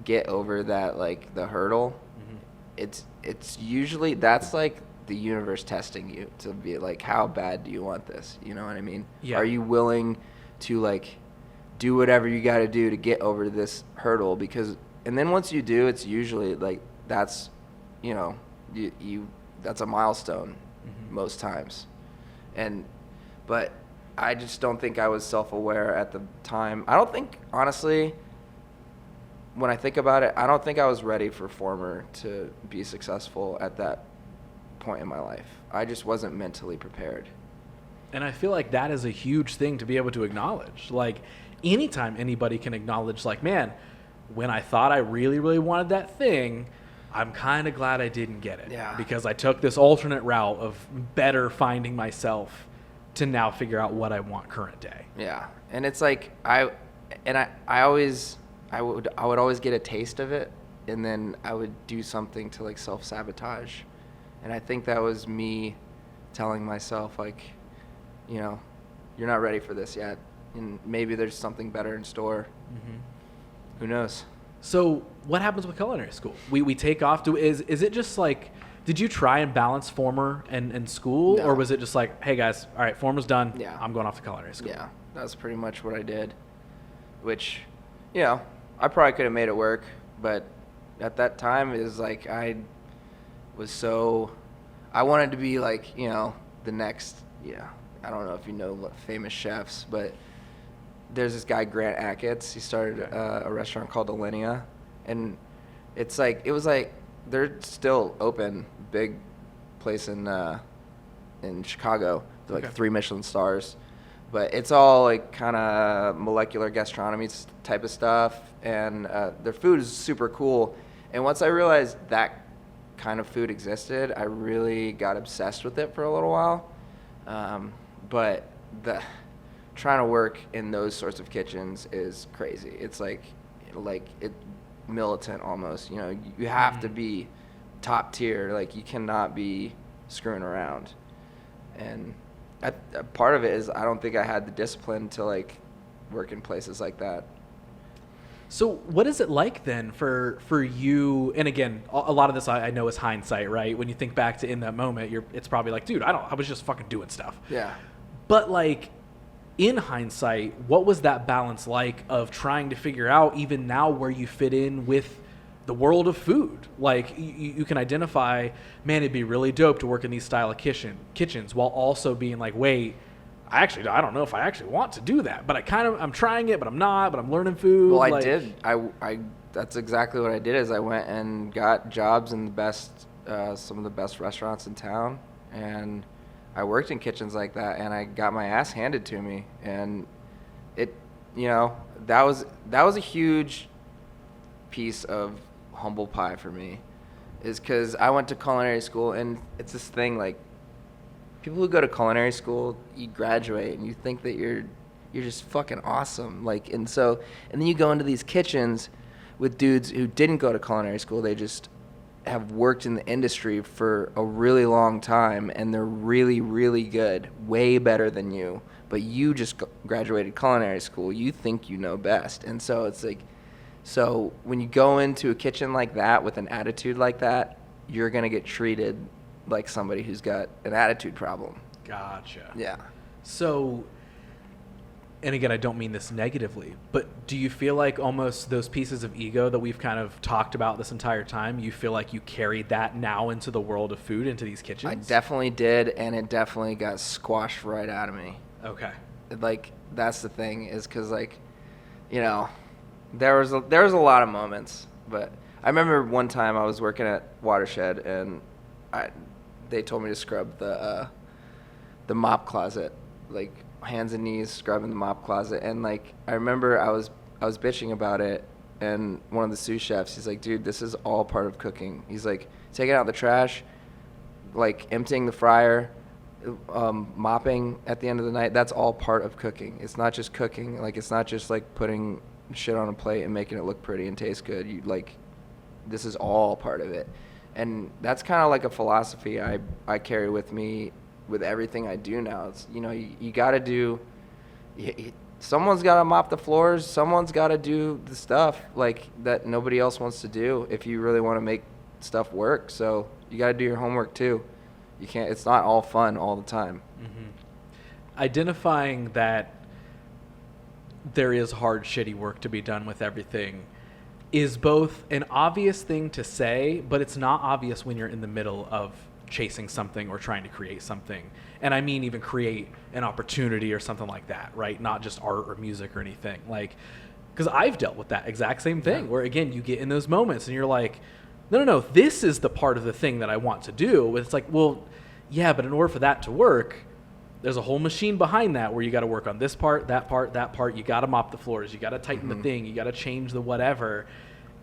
get over that like the hurdle. It's usually that's like the universe testing you to be like, how bad do you want this? You know what I mean? Yeah. Are you willing to like do whatever you got to do to get over this hurdle? Because and then once you do, it's usually like that's, you know, you that's a milestone most times. But I just don't think I was self-aware at the time. I don't think, honestly, when I think about it, I don't think I was ready for Former to be successful at that point in my life. I just wasn't mentally prepared. And I feel like that is a huge thing to be able to acknowledge. Like, anytime anybody can acknowledge, like, man, when I thought I really, really wanted that thing, I'm kind of glad I didn't get it. Yeah. Because I took this alternate route of better finding myself to now figure out what I want current day. Yeah. And it's like I would always get a taste of it, and then I would do something to like self-sabotage. And I think that was me telling myself like, you know, you're not ready for this yet, and maybe there's something better in store. Who knows? So what happens with culinary school? We take off. Is it just like, did you try and balance Former and school? No. Or was it just like, hey guys, all right, Former's done. Yeah. I'm going off to culinary school. Yeah, that's pretty much what I did, which, you know, I probably could have made it work, but at that time it was like I wanted to be like, you know, the next, I don't know if you know famous chefs, but there's this guy, Grant Achatz. He started a restaurant called Alinea, and it was like they're still open, big place in Chicago. They're like 3 Michelin stars, but it's all like kind of molecular gastronomy type of stuff, and their food is super cool. And once I realized that kind of food existed, I really got obsessed with it for a little while. But trying to work in those sorts of kitchens is crazy. It's like it militant almost. You know, you have to be top tier. Like, you cannot be screwing around. And part of it is I don't think I had the discipline to like work in places like that. So what is it like then for you? And again, a lot of this I know is hindsight, right? When you think back to in that moment, it's probably like, dude, I was just fucking doing stuff. Yeah. But like, in hindsight, what was that balance like of trying to figure out even now where you fit in with the world of food? Like you can identify, man, it'd be really dope to work in these style of kitchens while also being like, wait, I don't know if I actually want to do that, but I'm trying it, but I'm not, but I'm learning food. Well, I like, did. I that's exactly what I did is I went and got jobs in some of the best restaurants in town, and I worked in kitchens like that, and I got my ass handed to me, and it, that was a huge piece of humble pie for me, is because I went to culinary school, and it's this thing like people who go to culinary school, you graduate and you think that you're just fucking awesome, like, and then you go into these kitchens with dudes who didn't go to culinary school, they just have worked in the industry for a really long time, and they're really, really good, way better than you, but you just graduated culinary school, you think you know best. And so it's like, so when you go into a kitchen like that with an attitude like that, you're going to get treated like somebody who's got an attitude problem. Gotcha. Yeah. So, and again, I don't mean this negatively, but do you feel like almost those pieces of ego that we've kind of talked about this entire time, you feel like you carried that now into the world of food, into these kitchens? I definitely did, and it definitely got squashed right out of me. Okay. Like, that's the thing, is because, like, there was a lot of moments, but I remember one time I was working at Watershed, and they told me to scrub the mop closet, like hands and knees scrubbing the mop closet, and like I remember I was bitching about it, and one of the sous chefs, he's like, dude, this is all part of cooking. He's like, taking out the trash, like emptying the fryer, mopping at the end of the night, that's all part of cooking. It's not just cooking, like it's not just like putting shit on a plate and making it look pretty and taste good. You like, this is all part of it. And that's kind of like a philosophy I carry with me with everything I do now. It's, you got to do, someone's got to mop the floors, someone's got to do the stuff like that nobody else wants to do if you really want to make stuff work. So you got to do your homework too. You can't, it's not all fun all the time. Mm-hmm. Identifying that there is hard, shitty work to be done with everything is both an obvious thing to say, but it's not obvious when you're in the middle of chasing something or trying to create something. And I mean even create an opportunity or something like that, right? Not just art or music or anything. Like, because I've dealt with that exact same thing where, again, you get in those moments and you're like, no, this is the part of the thing that I want to do. It's like, well, yeah, but in order for that to work, there's a whole machine behind that where you got to work on this part, that part, that part. You got to mop the floors. You got to tighten the thing. You got to change the whatever.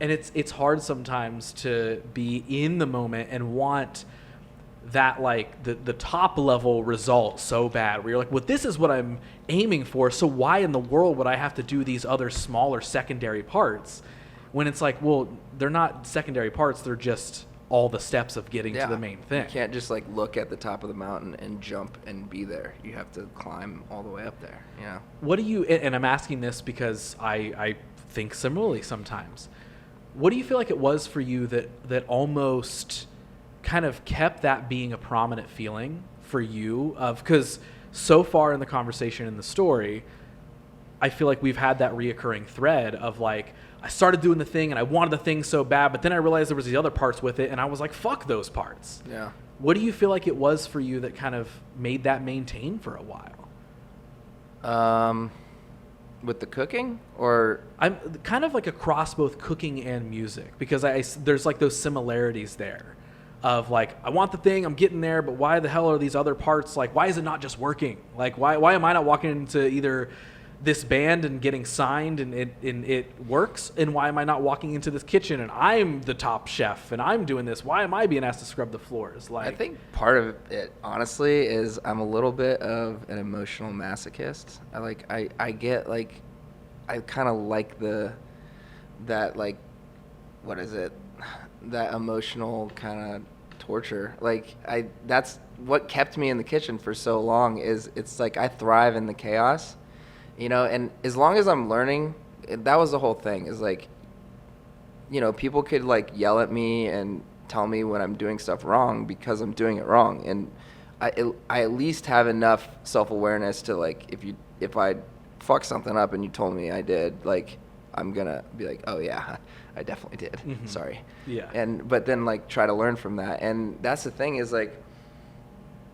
And it's hard sometimes to be in the moment and want that, like, the top level result so bad where you're like, well, this is what I'm aiming for. So why in the world would I have to do these other smaller secondary parts? When it's like, well, they're not secondary parts. They're just all the steps of getting to the main thing. You can't just like look at the top of the mountain and jump and be there. You have to climb all the way up there. What do you, and I'm asking this because I think similarly sometimes, what do you feel like it was for you that almost kind of kept that being a prominent feeling for you? Because so far in the conversation in the story, I feel like we've had that reoccurring thread of like, I started doing the thing and I wanted the thing so bad, but then I realized there was these other parts with it and I was like, fuck those parts. Yeah. What do you feel like it was for you that kind of made that maintain for a while? With the cooking, or I'm kind of like across both cooking and music, because there's like those similarities there of like, I want the thing, I'm getting there, but why the hell are these other parts, like, why is it not just working? Like, why am I not walking into either this band and getting signed and it works, and why am I not walking into this kitchen and I'm the top chef and I'm doing this? Why am I being asked to scrub the floors? Like, I think part of it, honestly, is I'm a little bit of an emotional masochist. I get like, I kind of like that emotional kind of torture. Like that's what kept me in the kitchen for so long. Is it's like I thrive in the chaos. And as long as I'm learning, that was the whole thing, is like, people could like yell at me and tell me when I'm doing stuff wrong because I'm doing it wrong. And I at least have enough self-awareness to like, if you if I fuck something up and you told me I did, like, I'm gonna be like, oh yeah, I definitely did. Mhm. Sorry. Yeah. But then like try to learn from that. And that's the thing is like,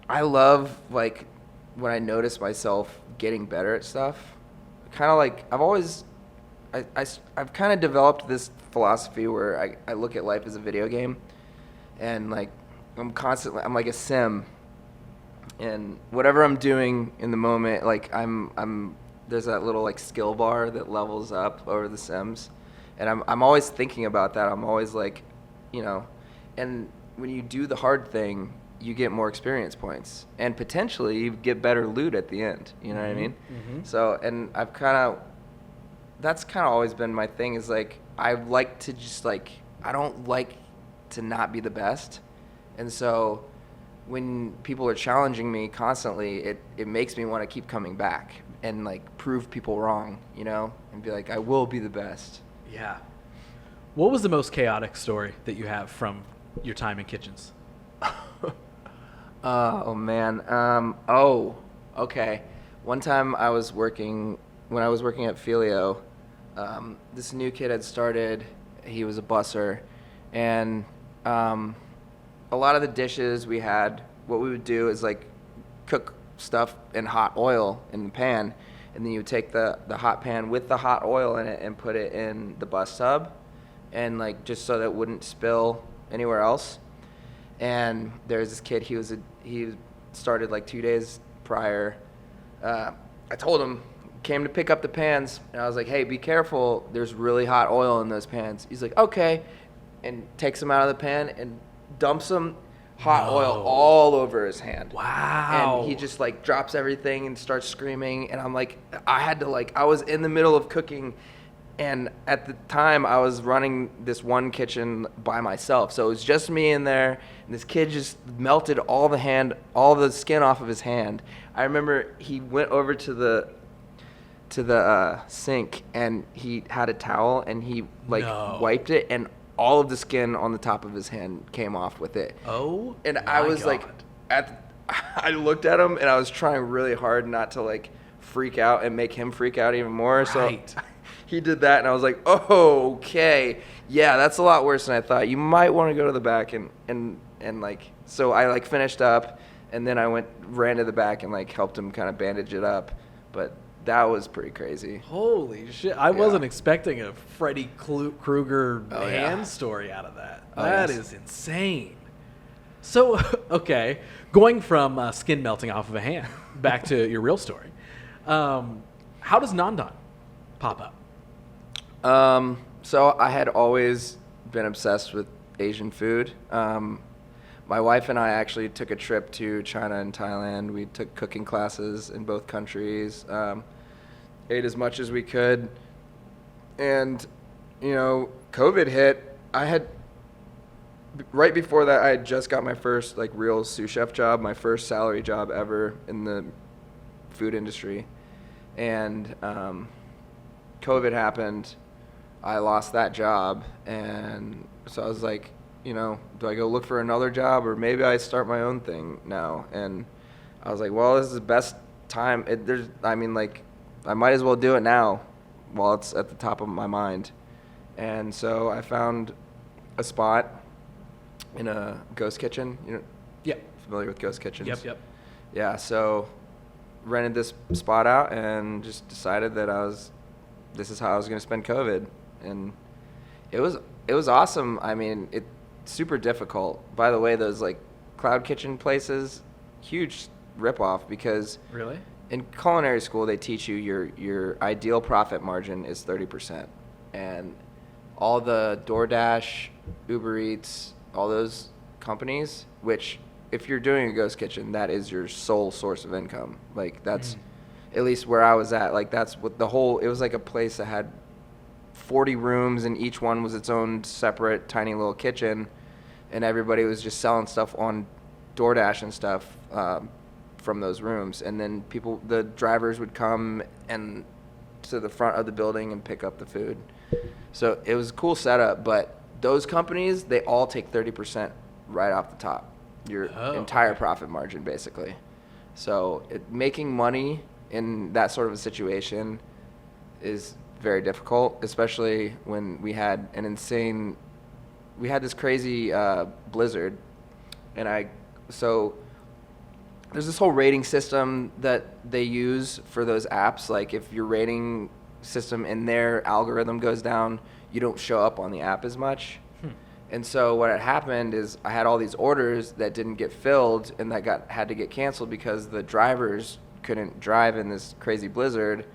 I love like when I notice myself getting better at stuff. Kind of like I've kind of developed this philosophy where I look at life as a video game, and like I'm like a sim, and whatever I'm doing in the moment, like I'm there's that little like skill bar that levels up over the sims, and I'm always thinking about that. I'm always like, you know, and when you do the hard thing, you get more experience points, and potentially you get better loot at the end. You know what I mean? Mm-hmm. So, and that's kind of always been my thing, is like, I like to just like, I don't like to not be the best. And so when people are challenging me constantly, it makes me want to keep coming back and like prove people wrong, you know, and be like, I will be the best. Yeah. What was the most chaotic story that you have from your time in kitchens? Oh man. Okay. One time when I was working at Filio, this new kid had started. He was a busser, and a lot of the dishes we had, what we would do is like cook stuff in hot oil in the pan, and then you would take the hot pan with the hot oil in it and put it in the bus tub, and like just so that it wouldn't spill anywhere else. And there's this kid, he started like 2 days prior. I told him, came to pick up the pans, and I was like, hey, be careful, there's really hot oil in those pans. He's like, okay, and takes them out of the pan and dumps them hot oil all over his hand. Wow. And he just like drops everything and starts screaming, and I'm like, I was in the middle of cooking, and at the time I was running this one kitchen by myself, so it was just me in there, and this kid just melted all the skin off of his hand. I remember he went over to the sink, and he had a towel, and he wiped it, and all of the skin on the top of his hand came off with it. Oh, and I was God. I looked at him, and I was trying really hard not to like freak out and make him freak out even more. Right. So he did that, and I was like, oh, okay, yeah, that's a lot worse than I thought. You might want to go to the back and like, so I like finished up, and then I ran to the back and like helped him kind of bandage it up, but that was pretty crazy. Holy shit. I wasn't expecting a Freddy Krueger hand story out of that. That is insane. So, okay, going from skin melting off of a hand back to your real story, how does Nandan pop up? So I had always been obsessed with Asian food. My wife and I actually took a trip to China and Thailand. We took cooking classes in both countries, ate as much as we could. And, you know, COVID hit. Right before that, I had just got my first like real sous chef job, my first salary job ever in the food industry. And COVID happened. I lost that job. And so I was like, you know, do I go look for another job, or maybe I start my own thing now? And I was like, well, this is the best time. I might as well do it now while it's at the top of my mind. And so I found a spot in a ghost kitchen. You know, familiar with ghost kitchens? Yep. Yeah, so rented this spot out and just decided that this is how I was going to spend COVID. And it was awesome. I mean, it's super difficult. By the way, those like cloud kitchen places, huge ripoff, because Really? in culinary school they teach you your ideal profit margin is 30%, and all the DoorDash, Uber Eats, all those companies, which if you're doing a ghost kitchen, that is your sole source of income. Like that's at least where I was at. Like that's what it was like a place that had 40 rooms, and each one was its own separate tiny little kitchen, and everybody was just selling stuff on DoorDash and stuff from those rooms. And then the drivers would come and to the front of the building and pick up the food. So it was a cool setup, but those companies, they all take 30% right off the top, your entire profit margin basically. So making money in that sort of a situation is very difficult, especially when we had this crazy blizzard, and so there's this whole rating system that they use for those apps. Like if your rating system in their algorithm goes down, you don't show up on the app as much. And so what had happened is I had all these orders that didn't get filled and that had to get canceled because the drivers couldn't drive in this crazy blizzard.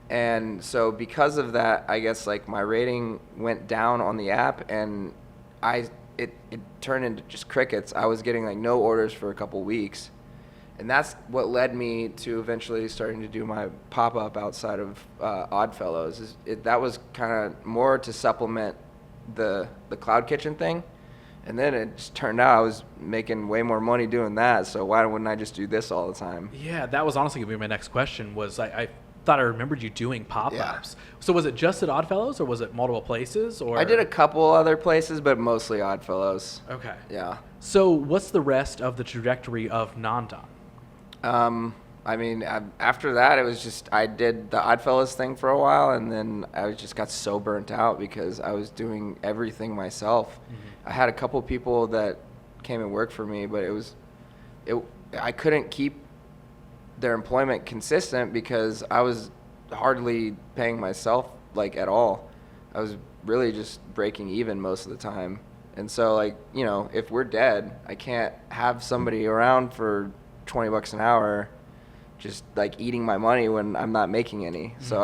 And so because of that, I guess like my rating went down on the app, and it turned into just crickets. I was getting like no orders for a couple weeks. And that's what led me to eventually starting to do my pop-up outside of Oddfellows. That was kind of more to supplement the cloud kitchen thing. And then it just turned out I was making way more money doing that, so why wouldn't I just do this all the time? Yeah, that was honestly going to be my next question. Was I thought I remembered you doing pop-ups. Yeah. So was it just at Oddfellows, or was it multiple places? Or I did a couple other places, but mostly Oddfellows. Okay. Yeah. So what's the rest of the trajectory of Nandan? I mean, after that, it was just I did the Oddfellows thing for a while, and then I just got so burnt out because I was doing everything myself. Mm-hmm. I had a couple people that came and worked for me, but I couldn't keep their employment consistent because I was hardly paying myself like at all. I was really just breaking even most of the time. And so like, you know, if we're dead, I can't have somebody around for $20 an hour just like eating my money when I'm not making any. Mm-hmm. So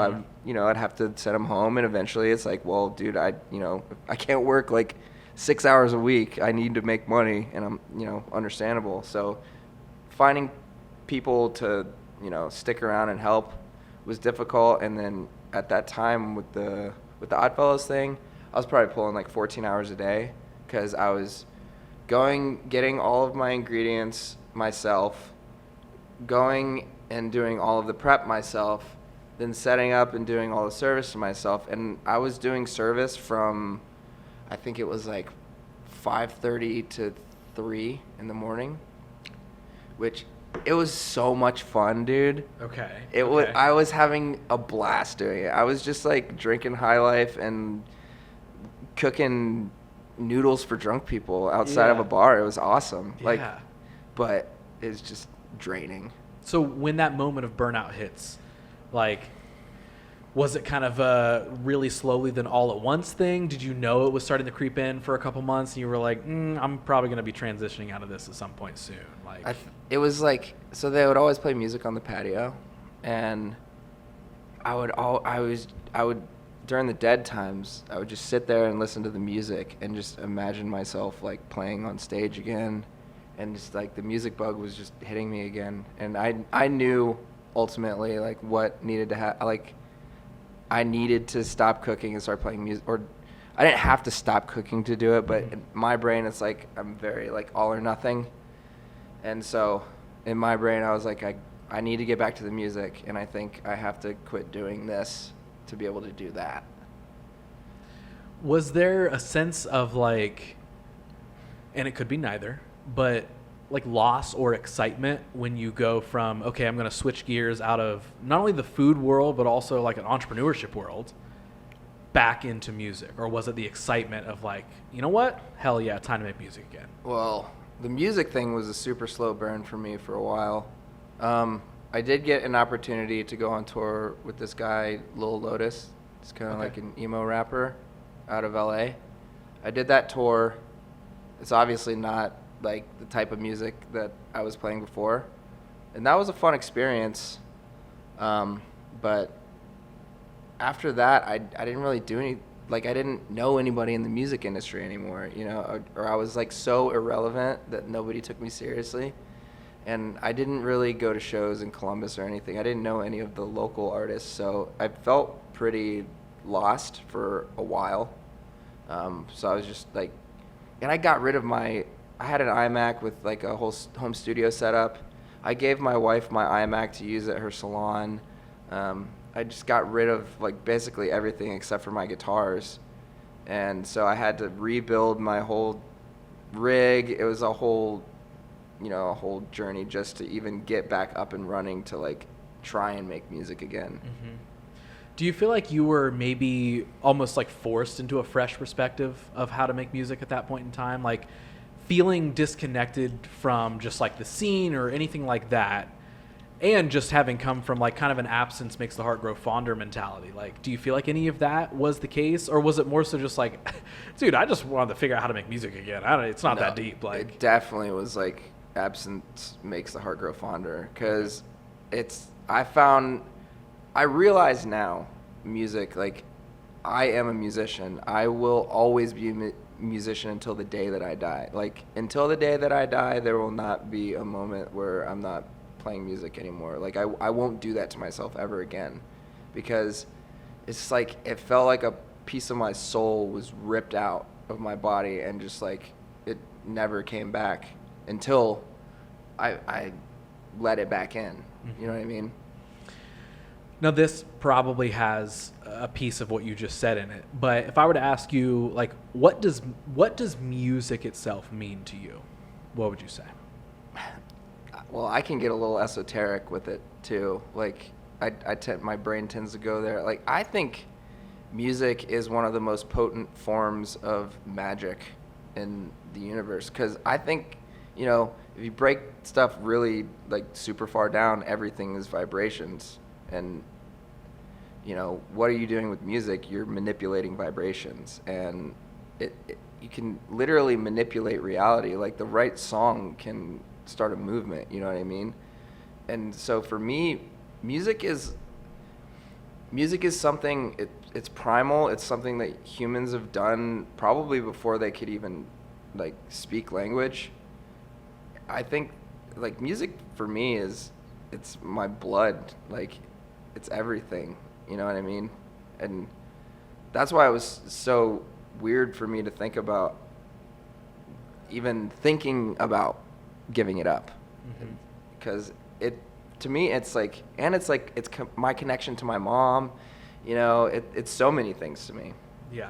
I'd have to send them home, and eventually it's like, well, dude, I can't work like 6 hours a week. I need to make money, and I'm, understandable. So finding people to, stick around and help was difficult. And then at that time with the Oddfellows thing, I was probably pulling like 14 hours a day because I was getting all of my ingredients myself, going and doing all of the prep myself, then setting up and doing all the service to myself. And I was doing service from, I think it was like 5:30 to 3 in the morning, which it was so much fun, dude. Okay. I was having a blast doing it. I was just like drinking High Life and cooking noodles for drunk people outside of a bar. It was awesome. Yeah. But it's just draining. So when that moment of burnout hits, like, was it kind of a really slowly then all at once thing? Did you know it was starting to creep in for a couple months and you were like, I'm probably going to be transitioning out of this at some point soon? Like, it was like, so they would always play music on the patio, and I would during the dead times, I would just sit there and listen to the music and just imagine myself like playing on stage again. And just like the music bug was just hitting me again. And I knew ultimately like what needed to happen. Like I needed to stop cooking and start playing music. Or I didn't have to stop cooking to do it, but in my brain it's like I'm very like all or nothing. And so in my brain I was like I need to get back to the music, and I think I have to quit doing this to be able to do that. Was there a sense of like, and it could be neither, but like loss or excitement when you go from, okay, I'm going to switch gears out of not only the food world, but also like an entrepreneurship world back into music? Or was it the excitement of like, you know what? Hell yeah, time to make music again. Well, the music thing was a super slow burn for me for a while. I did get an opportunity to go on tour with this guy, Lil Lotus. It's kind of like an emo rapper out of LA. I did that tour. It's obviously not like the type of music that I was playing before, and that was a fun experience. But after that, I didn't really do any, like I didn't know anybody in the music industry anymore, or I was like so irrelevant that nobody took me seriously. And I didn't really go to shows in Columbus or anything. I didn't know any of the local artists, so I felt pretty lost for a while. So I was just like, and I got rid of I had an iMac with like a whole home studio setup. I gave my wife my iMac to use at her salon. I just got rid of like basically everything except for my guitars. And so I had to rebuild my whole rig. It was a whole journey just to even get back up and running to like try and make music again. Mm-hmm. Do you feel like you were maybe almost like forced into a fresh perspective of how to make music at that point in time? Like feeling disconnected from just like the scene or anything like that, and just having come from like kind of an absence makes the heart grow fonder mentality. Like, do you feel like any of that was the case, or was it more so just like, dude, I just wanted to figure out how to make music again? It's not that deep. Like, it definitely was like absence makes the heart grow fonder, because I realize now, music, like, I am a musician. I will always be a musician until the day that I die. Like, until the day that I die, there will not be a moment where I'm not playing music anymore. Like, I won't do that to myself ever again, because it's like, it felt like a piece of my soul was ripped out of my body, and just like, it never came back until I let it back in. Mm-hmm. You know what I mean? Now, this probably has a piece of what you just said in it, but if I were to ask you, like, what does music itself mean to you? What would you say? Well, I can get a little esoteric with it too. Like, my brain tends to go there. Like, I think music is one of the most potent forms of magic in the universe, because I think, you know, if you break stuff really like super far down, everything is vibrations. And, you know, what are you doing with music? You're manipulating vibrations, and you can literally manipulate reality. Like, the right song can start a movement, you know what I mean? And so for me, music is something, it's primal. It's something that humans have done probably before they could even like speak language. I think, like, music for me it's my blood. Like, it's everything, you know what I mean? And that's why it was so weird for me to think about even thinking about giving it up. Because to me, it's like, and it's like, my connection to my mom, you know, it's so many things to me. Yeah.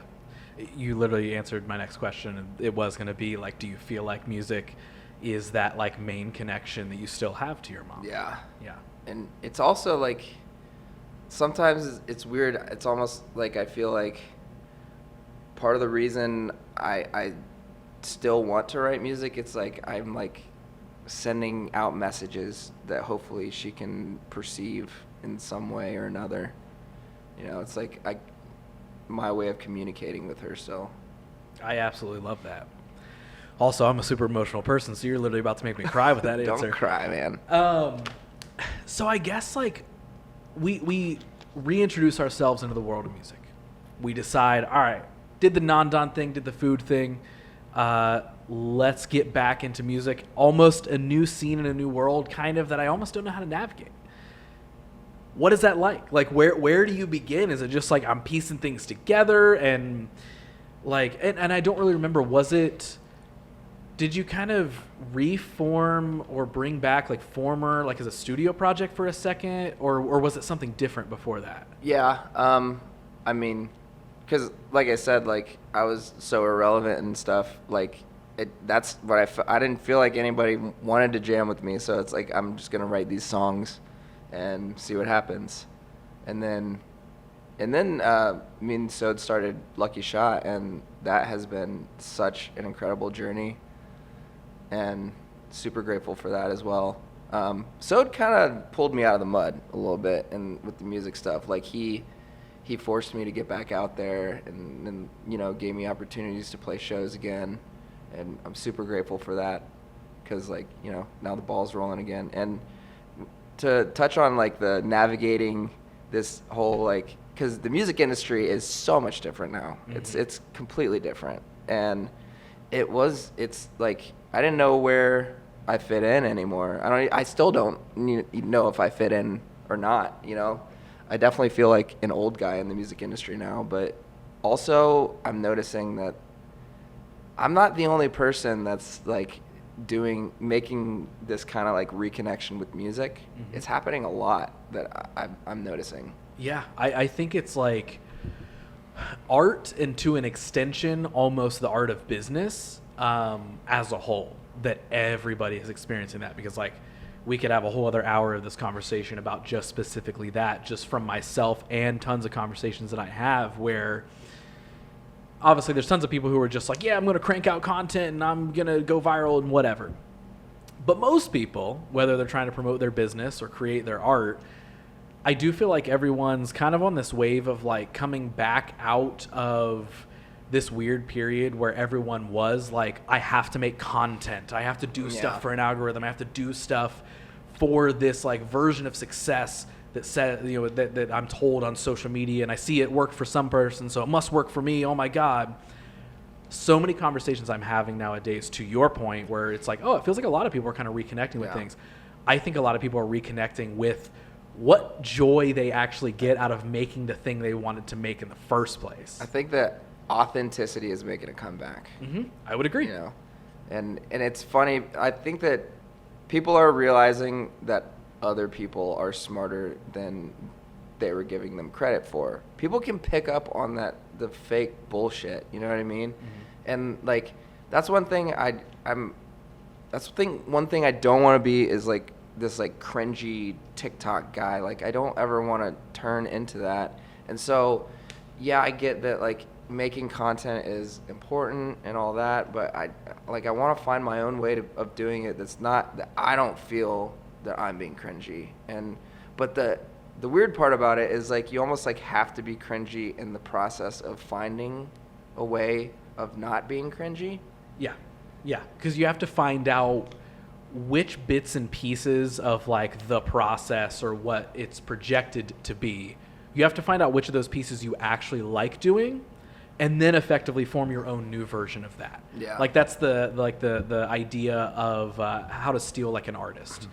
You literally answered my next question, and it was going to be like, do you feel like music is that like main connection that you still have to your mom? Yeah. Yeah. And it's also like, sometimes it's weird. It's almost like I feel like part of the reason I still want to write music, it's like I'm like sending out messages that hopefully she can perceive in some way or another. You know, it's like my way of communicating with her. So I absolutely love that. Also, I'm a super emotional person, so you're literally about to make me cry with that answer. Don't cry, man. So I guess like we reintroduce ourselves into the world of music. We decide, all right, did the Nandan thing, did the food thing. Let's get back into music. Almost a new scene in a new world, kind of, that I almost don't know how to navigate. What is that like? Like, where do you begin? Is it just like I'm piecing things together and like, and I don't really remember, did you kind of reform or bring back like Former, like as a studio project for a second, or was it something different before that? Yeah. I mean, because like I said, like I was so irrelevant and stuff, like that's what I didn't feel like anybody wanted to jam with me. So it's like, I'm just going to write these songs and see what happens. And then me and Sode started Lucky Shot, and that has been such an incredible journey, and super grateful for that as well. Sode kind of pulled me out of the mud a little bit, and with the music stuff, like he forced me to get back out there, and you know, gave me opportunities to play shows again, and I'm super grateful for that, because like, you know, now the ball's rolling again. And to touch on like the navigating this whole, like, because the music industry is so much different now. Mm-hmm. It's completely different, and it's like I didn't know where I fit in anymore. I still don't know if I fit in or not, you know. I definitely feel like an old guy in the music industry now, but also I'm noticing that I'm not the only person that's like making this kind of like reconnection with music. Mm-hmm. It's happening a lot that I'm noticing. Yeah, I think it's like art, and to an extension, almost the art of business as a whole, that everybody is experiencing that, because like we could have a whole other hour of this conversation about just specifically that, just from myself and tons of conversations that I have where obviously there's tons of people who are just like, yeah, I'm going to crank out content and I'm going to go viral and whatever. But most people, whether they're trying to promote their business or create their art, I do feel like everyone's kind of on this wave of like coming back out of this weird period where everyone was like, I have to make content. I have to do stuff for an algorithm. I have to do stuff for this like version of success that said, you know, that I'm told on social media, and I see it work for some person, so it must work for me. Oh my God. So many conversations I'm having nowadays, to your point, where it's like, oh, it feels like a lot of people are kind of reconnecting with things. I think a lot of people are reconnecting with what joy they actually get out of making the thing they wanted to make in the first place. I think that authenticity is making a comeback. I would agree. You know, and it's funny. I think that people are realizing that other people are smarter than they were giving them credit for. People can pick up on the fake bullshit. You know what I mean? And like that's one thing one thing I don't want to be is like this like cringy TikTok guy. Like I don't ever want to turn into that. And so yeah, I get that like making content is important and all that, but I want to find my own way of doing it that's not that I don't feel that I'm being cringy. But the weird part about it is like you almost like have to be cringy in the process of finding a way of not being cringy. Yeah, because you have to find out which bits and pieces of like the process or what it's projected to be. You have to find out which of those pieces you actually like doing, and then effectively form your own new version of that. Yeah. Like that's the idea of how to steal like an artist.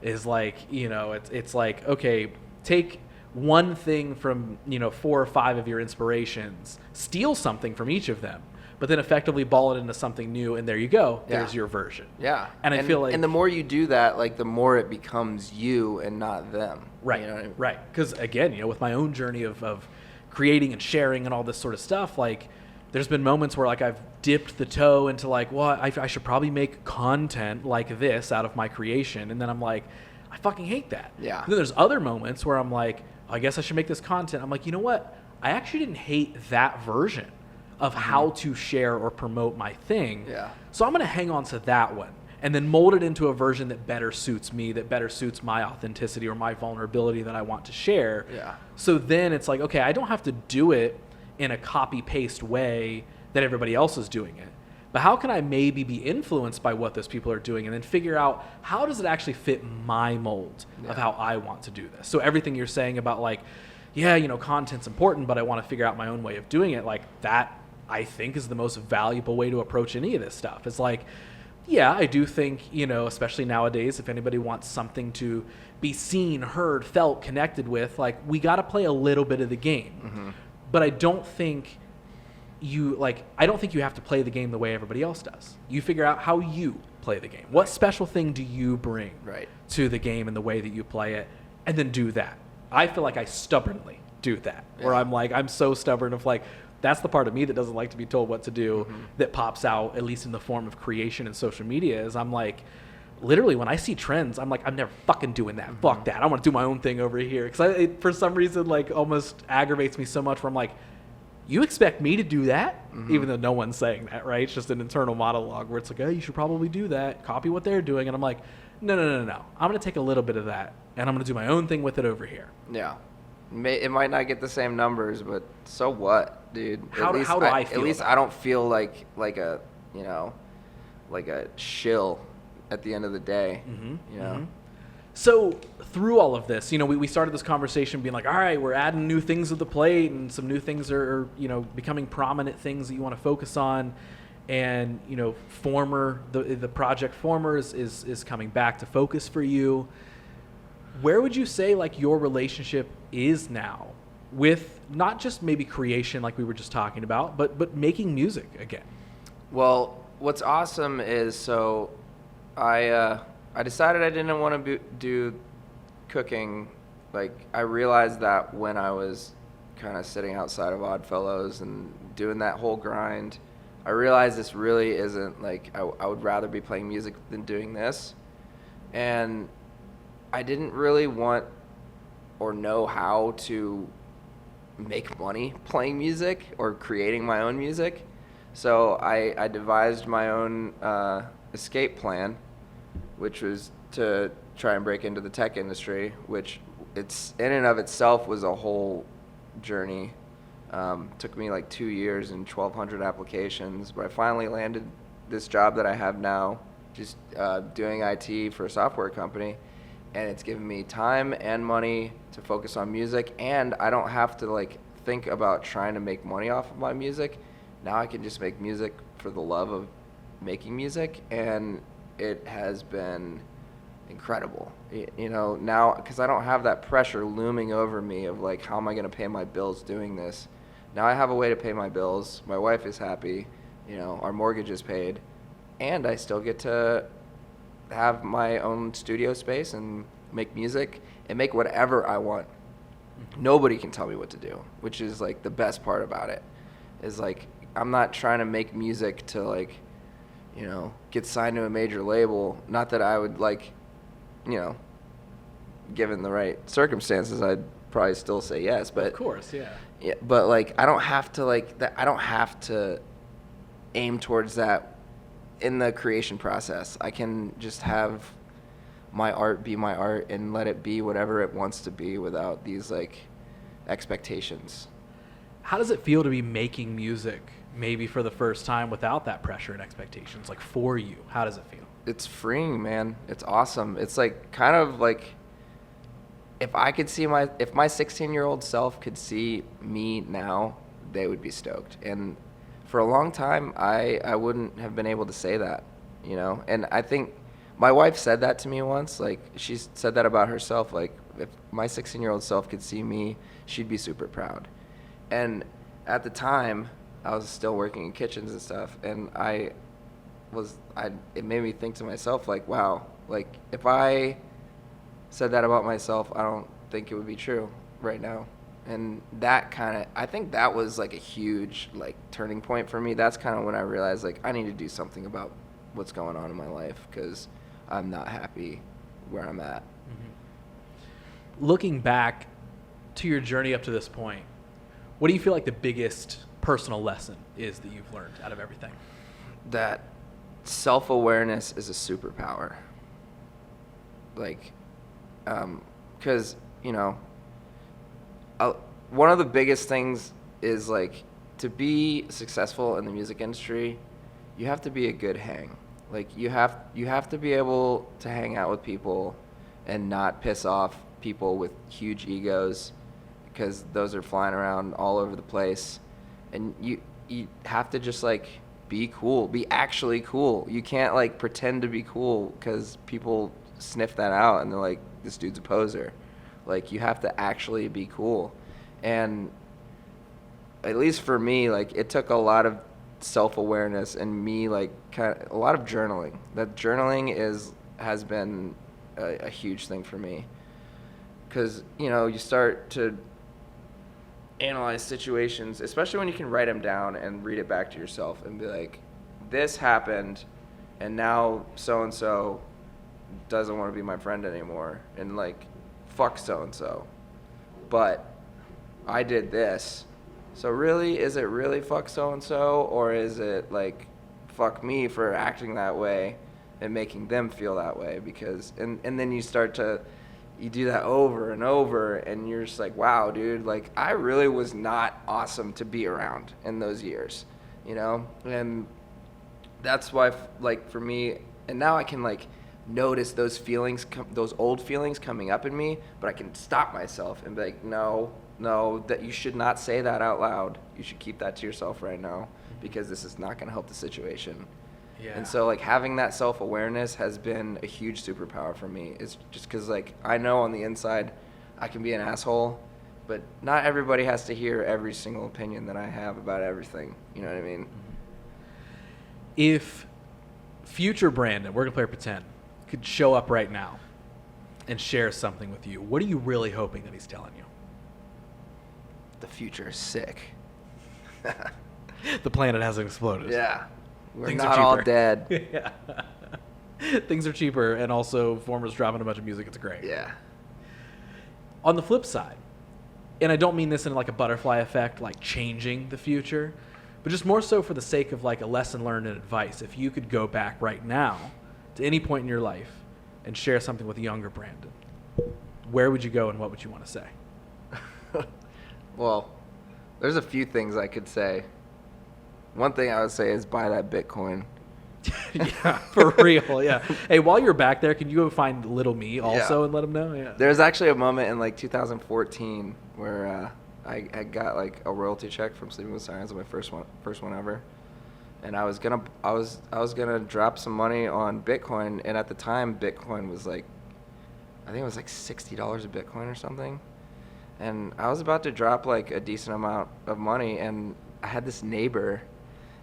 Is like, you know, it's like, okay, take one thing from, you know, 4 or 5 of your inspirations, steal something from each of them, but then effectively ball it into something new, and there you go. There's your version. Yeah. And I feel like... And the more you do that, like, the more it becomes you and not them. Right, you know what I mean? Right. Because, again, you know, with my own journey of creating and sharing and all this sort of stuff, like, there's been moments where, like, I've dipped the toe into, like, well, I should probably make content like this out of my creation, and then I'm like, I fucking hate that. Yeah. And then there's other moments where I'm like, I guess I should make this content. I'm like, you know what? I actually didn't hate that version of how to share or promote my thing. Yeah. So I'm going to hang on to that one and then mold it into a version that better suits me, that better suits my authenticity or my vulnerability that I want to share. Yeah. So then it's like, okay, I don't have to do it in a copy-paste way that everybody else is doing it. But how can I maybe be influenced by what those people are doing and then figure out how does it actually fit my mold of how I want to do this? So everything you're saying about like, yeah, you know, content's important, but I want to figure out my own way of doing it, like that I think is the most valuable way to approach any of this stuff. It's like, yeah, I do think, you know, especially nowadays, if anybody wants something to be seen, heard, felt, connected with, like we got to play a little bit of the game. But I don't think you have to play the game the way everybody else does. You figure out how you play the game. What special thing do you bring to the game and the way that you play it, and then do that. I feel like I stubbornly do that, where I'm like, I'm so stubborn of like, that's the part of me that doesn't like to be told what to do, that pops out, at least in the form of creation and social media, is I'm like, literally when I see trends, I'm like, I'm never fucking doing that. Fuck that. I want to do my own thing over here. Because it for some reason, like, almost aggravates me so much where I'm like, you expect me to do that? Even though no one's saying that, right? It's just an internal monologue where it's like, oh, you should probably do that. Copy what they're doing. And I'm like, no. I'm going to take a little bit of that, and I'm going to do my own thing with it over here. Yeah. It might not get the same numbers, but so what, dude? How do I feel? At least I don't feel like a, you know, like a shill at the end of the day, you know? So through all of this, you know, we started this conversation being like, all right, we're adding new things to the plate, and some new things are, you know, becoming prominent things that you want to focus on. And, you know, the project Former is coming back to focus for you. Where would you say like your relationship is now with not just maybe creation like we were just talking about, but making music again? Well, what's awesome is, so I decided I didn't want to do cooking. Like, I realized that when I was kind of sitting outside of Oddfellows and doing that whole grind, I realized this really isn't, like, I would rather be playing music than doing this. And I didn't really want or know how to make money playing music or creating my own music. So I devised my own escape plan, which was to try and break into the tech industry, which it's in and of itself was a whole journey. Took me like 2 years and 1,200 applications, but I finally landed this job that I have now, just doing IT for a software company, and it's given me time and money to focus on music, and I don't have to like think about trying to make money off of my music. Now I can just make music for the love of making music, and it has been incredible. You know, now, because I don't have that pressure looming over me of like, how am I going to pay my bills doing this? Now I have a way to pay my bills. My wife is happy. You know, our mortgage is paid, and I still get to have my own studio space and make music and make whatever I want. Nobody can tell me what to do, which is like the best part about it. Is like, I'm not trying to make music to like, you know, get signed to a major label. Not that I would like, you know, given the right circumstances, I'd probably still say yes. But of course, yeah. Yeah, but like, I don't have to like that. I don't have to aim towards that in the creation process. I can just have my art be my art and let it be whatever it wants to be without these like expectations. How does it feel to be making music maybe for the first time without that pressure and expectations? Like, for you, how does it feel? It's freeing, man. It's awesome. It's like kind of like if I could see if my 16-year-old self could see me now, they would be stoked. And for a long time, I wouldn't have been able to say that, you know? And I think my wife said that to me once. Like, she said that about herself. Like, if my 16-year-old self could see me, she'd be super proud. And at the time, I was still working in kitchens and stuff, and it made me think to myself, like, wow, like, if I said that about myself, I don't think it would be true right now. And that kind of, I think that was like a huge like turning point for me. That's kind of when I realized like I need to do something about what's going on in my life, because I'm not happy where I'm at. Mm-hmm. Looking back to your journey up to this point, what do you feel like the biggest personal lesson is that you've learned out of everything? That self-awareness is a superpower. Like, because, you know, one of the biggest things is like, to be successful in the music industry, you have to be a good hang. Like, you have to be able to hang out with people and not piss off people with huge egos, because those are flying around all over the place. And you have to just like be cool, be actually cool. You can't like pretend to be cool, because people sniff that out and they're like, this dude's a poser. Like, you have to actually be cool. And at least for me, like, it took a lot of self-awareness and me like a lot of journaling. That journaling has been a huge thing for me, because, you know, you start to analyze situations, especially when you can write them down and read it back to yourself and be like, this happened, and now so and so doesn't want to be my friend anymore, and like, fuck so and so, but I did this. So really, is it really fuck so and so, or is it like fuck me for acting that way and making them feel that way? Because and then you do that over and over, and you're just like, wow, dude, like, I really was not awesome to be around in those years, you know? And that's why, like, for me, and now I can like notice those feelings, those old feelings coming up in me, but I can stop myself and be like, no, that you should not say that out loud. You should keep that to yourself right now, because this is not going to help the situation. Yeah. And so like, having that self-awareness has been a huge superpower for me. It's just because like, I know on the inside I can be an asshole, but not everybody has to hear every single opinion that I have about everything. You know what I mean? If future Brandon, we're going to play pretend, could show up right now and share something with you, what are you really hoping that he's telling you? The future is sick. The planet hasn't exploded. Yeah. We're Things not are all cheaper. dead. Yeah. Things are cheaper, and also Former's dropping a bunch of music. It's great. Yeah. On the flip side, and I don't mean this in like a butterfly effect, like changing the future, but just more so for the sake of like a lesson learned and advice. If you could go back right now to any point in your life and share something with younger Brandon, where would you go and what would you want to say? Well, there's a few things I could say. One thing I would say is buy that Bitcoin. Yeah, for real. Yeah. Hey, while you're back there, can you go find little me also and let him know? Yeah. There's actually a moment in like 2014 where I got like a royalty check from Sleeping With Sirens, my first one ever, and I was gonna drop some money on Bitcoin, and at the time Bitcoin was like, I think it was like $60 a Bitcoin or something, and I was about to drop like a decent amount of money, and I had this neighbor.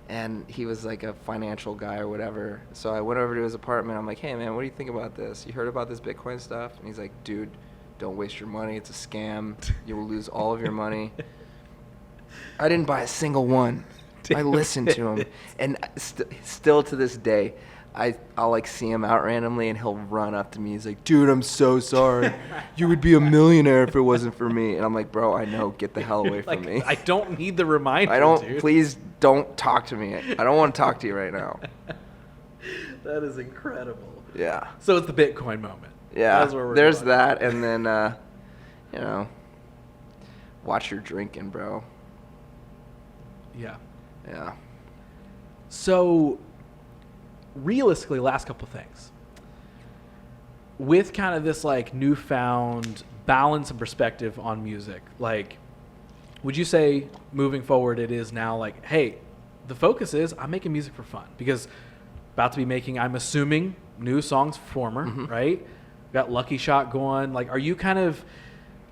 And he was like a financial guy or whatever. So I went over to his apartment. I'm like, hey, man, what do you think about this? You heard about this Bitcoin stuff? And he's like, dude, don't waste your money. It's a scam. You will lose all of your money. I didn't buy a single one. I listened to him. And still to this day, I'll like see him out randomly and he'll run up to me. He's like, dude, I'm so sorry. You would be a millionaire if it wasn't for me. And I'm like, bro, I know. Get the hell away from me. I don't need the reminder, dude. Please don't talk to me. I don't want to talk to you right now. That is incredible. Yeah. So it's the Bitcoin moment. Yeah. There's going. that. And then, watch your drinking, bro. Yeah. Yeah. So realistically, last couple things. With kind of this like newfound balance and perspective on music, like, would you say moving forward it is now like, hey, the focus is I'm making music for fun? Because about to be making, I'm assuming, new songs for Former, right? Got Lucky Shot going. Like, are you kind of,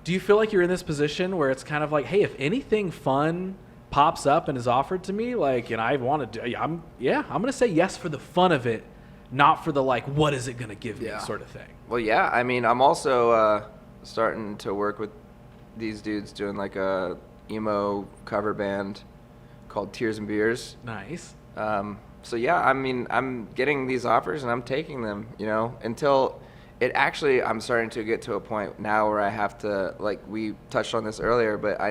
do you feel like you're in this position where it's kind of like, hey, if anything fun pops up and is offered to me, like, and I want to do, I'm going to say yes for the fun of it, not for the like, what is it going to give me sort of thing. Well, yeah. I mean, I'm also starting to work with these dudes doing like a emo cover band called Tears and Beers. Nice. So yeah, I mean, I'm getting these offers and I'm taking them, until it actually, I'm starting to get to a point now where I have to, like we touched on this earlier, but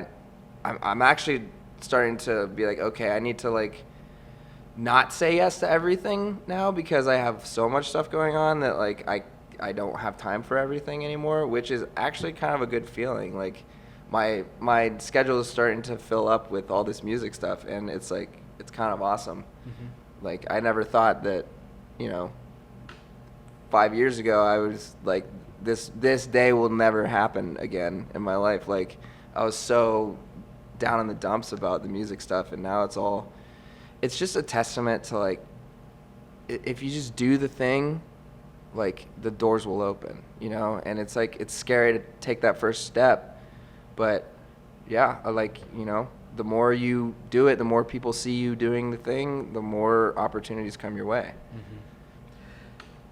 I'm actually starting to be like, okay, I need to like not say yes to everything now because I have so much stuff going on that like I don't have time for everything anymore, which is actually kind of a good feeling. Like my schedule is starting to fill up with all this music stuff, and it's like, it's kind of awesome. Like, I never thought that, 5 years ago I was like, this day will never happen again in my life. Like, I was so down in the dumps about the music stuff, and now it's just a testament to like, if you just do the thing, like, the doors will open, and it's like, it's scary to take that first step, but yeah, like, the more you do it, the more people see you doing the thing, the more opportunities come your way.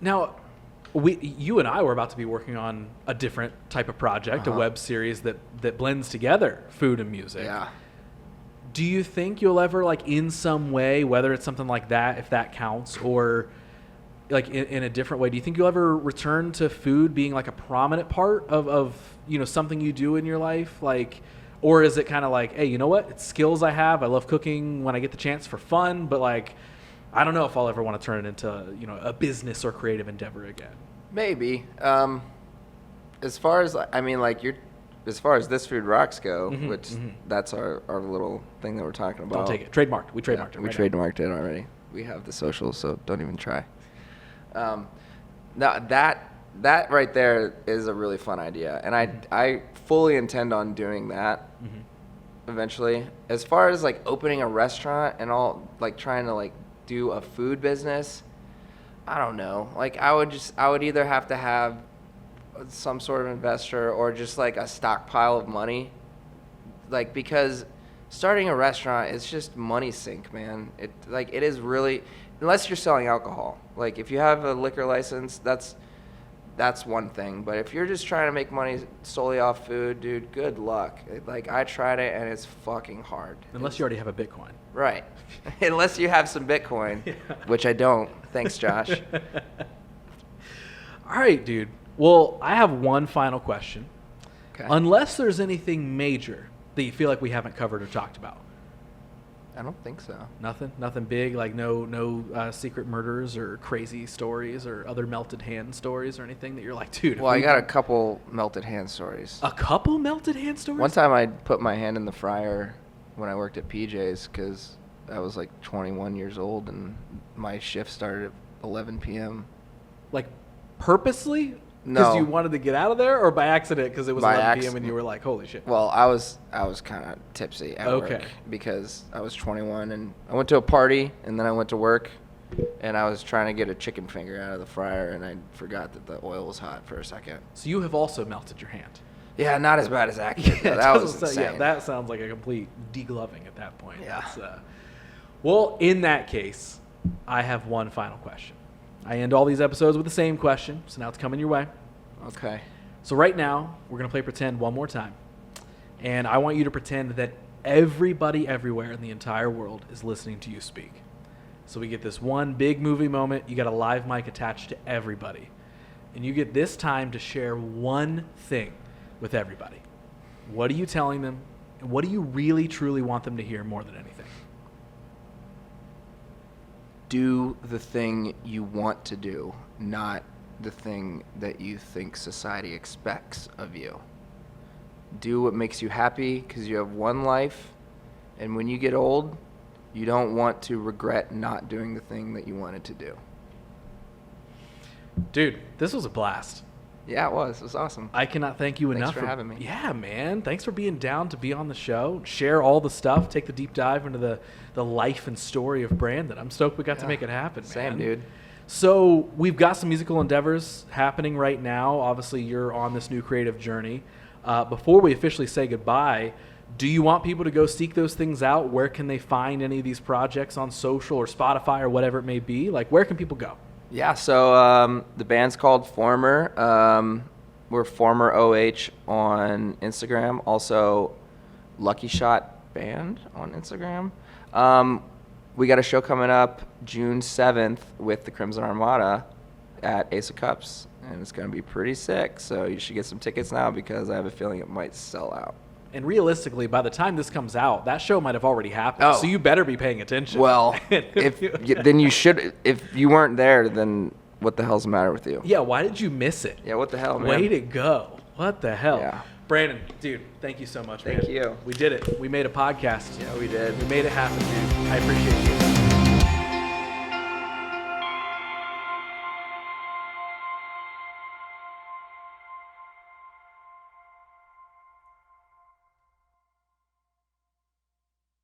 Now, you and I were about to be working on a different type of project, a web series that blends together food and music. Yeah. Do you think you'll ever, like, in some way, whether it's something like that, if that counts, or like in a different way, do you think you'll ever return to food being like a prominent part of something you do in your life? Like, or is it kind of like, hey, you know what? It's skills I have. I love cooking when I get the chance for fun, but like, I don't know if I'll ever want to turn it into, a business or creative endeavor again. Maybe. As far as, I mean, like, as far as This Food Rocks go, which that's our little thing that we're talking about. Don't take it. Trademarked. We trademarked it. We trademarked it already. We have the socials, so don't even try. Now that right there is a really fun idea, and I fully intend on doing that eventually. As far as like opening a restaurant and all, like trying to like do a food business, I don't know. Like, I would either have to have some sort of investor or just like a stockpile of money, like, because starting a restaurant is just money sink, man. It is really, unless you're selling alcohol. Like, if you have a liquor license, that's one thing. But if you're just trying to make money solely off food, dude, good luck. Like, I tried it, and it's fucking hard. Unless you already have a Bitcoin. Right. Unless you have some Bitcoin, which I don't. Thanks, Josh. All right, dude. Well, I have one final question. Okay. Unless there's anything major that you feel like we haven't covered or talked about. I don't think so. Nothing big, like no secret murders or crazy stories or other melted hand stories or anything that you're like, dude. Well, I got a couple melted hand stories. A couple melted hand stories? One time I put my hand in the fryer when I worked at PJ's because I was like 21 years old and my shift started at 11 p.m. Like purposely? No. Because you wanted to get out of there, or by accident because it was By 11 p.m. accident. and you were like, holy shit. Well, I was kind of tipsy at Okay. work because I was 21 and I went to a party and then I went to work and I was trying to get a chicken finger out of the fryer and I forgot that the oil was hot for a second. So you have also melted your hand. Yeah, not as bad as that. Kid, though. It That was doesn't insane. yeah, that sounds like a complete degloving at that point. Yeah. Well, in that case, I have one final question. I end all these episodes with the same question, so now it's coming your way. Okay. So right now, we're going to play pretend one more time. And I want you to pretend that everybody everywhere in the entire world is listening to you speak. So we get this one big movie moment. You got a live mic attached to everybody. And you get this time to share one thing with everybody. What are you telling them? And what do you really, truly want them to hear more than anything? Do the thing you want to do, not the thing that you think society expects of you. Do what makes you happy because you have one life, and when you get old, you don't want to regret not doing the thing that you wanted to do. Dude, this was a blast. Yeah, it was. It was awesome. I cannot thank you enough Thanks for having me. Yeah, man. Thanks for being down to be on the show, share all the stuff, take the deep dive into the life and story of Brandon. I'm stoked we got to make it happen, man. Same, dude. So we've got some musical endeavors happening right now. Obviously, you're on this new creative journey. Before we officially say goodbye, do you want people to go seek those things out? Where can they find any of these projects on social or Spotify or whatever it may be? Like, where can people go? Yeah, so the band's called Former. We're Former OH on Instagram. Also, Lucky Shot Band on Instagram. We got a show coming up June 7th with the Crimson Armada at Ace of Cups, and it's going to be pretty sick. So you should get some tickets now because I have a feeling it might sell out. And realistically, by the time this comes out, that show might have already happened. Oh. So you better be paying attention. Well, then you should. If you weren't there, then what the hell's the matter with you? Yeah, why did you miss it? Yeah, what the hell, man? Way to go. What the hell? Yeah. Brandon, dude, thank you so much, man. Thank you. We did it. We made a podcast. Yeah, we did. We made it happen, dude. I appreciate you.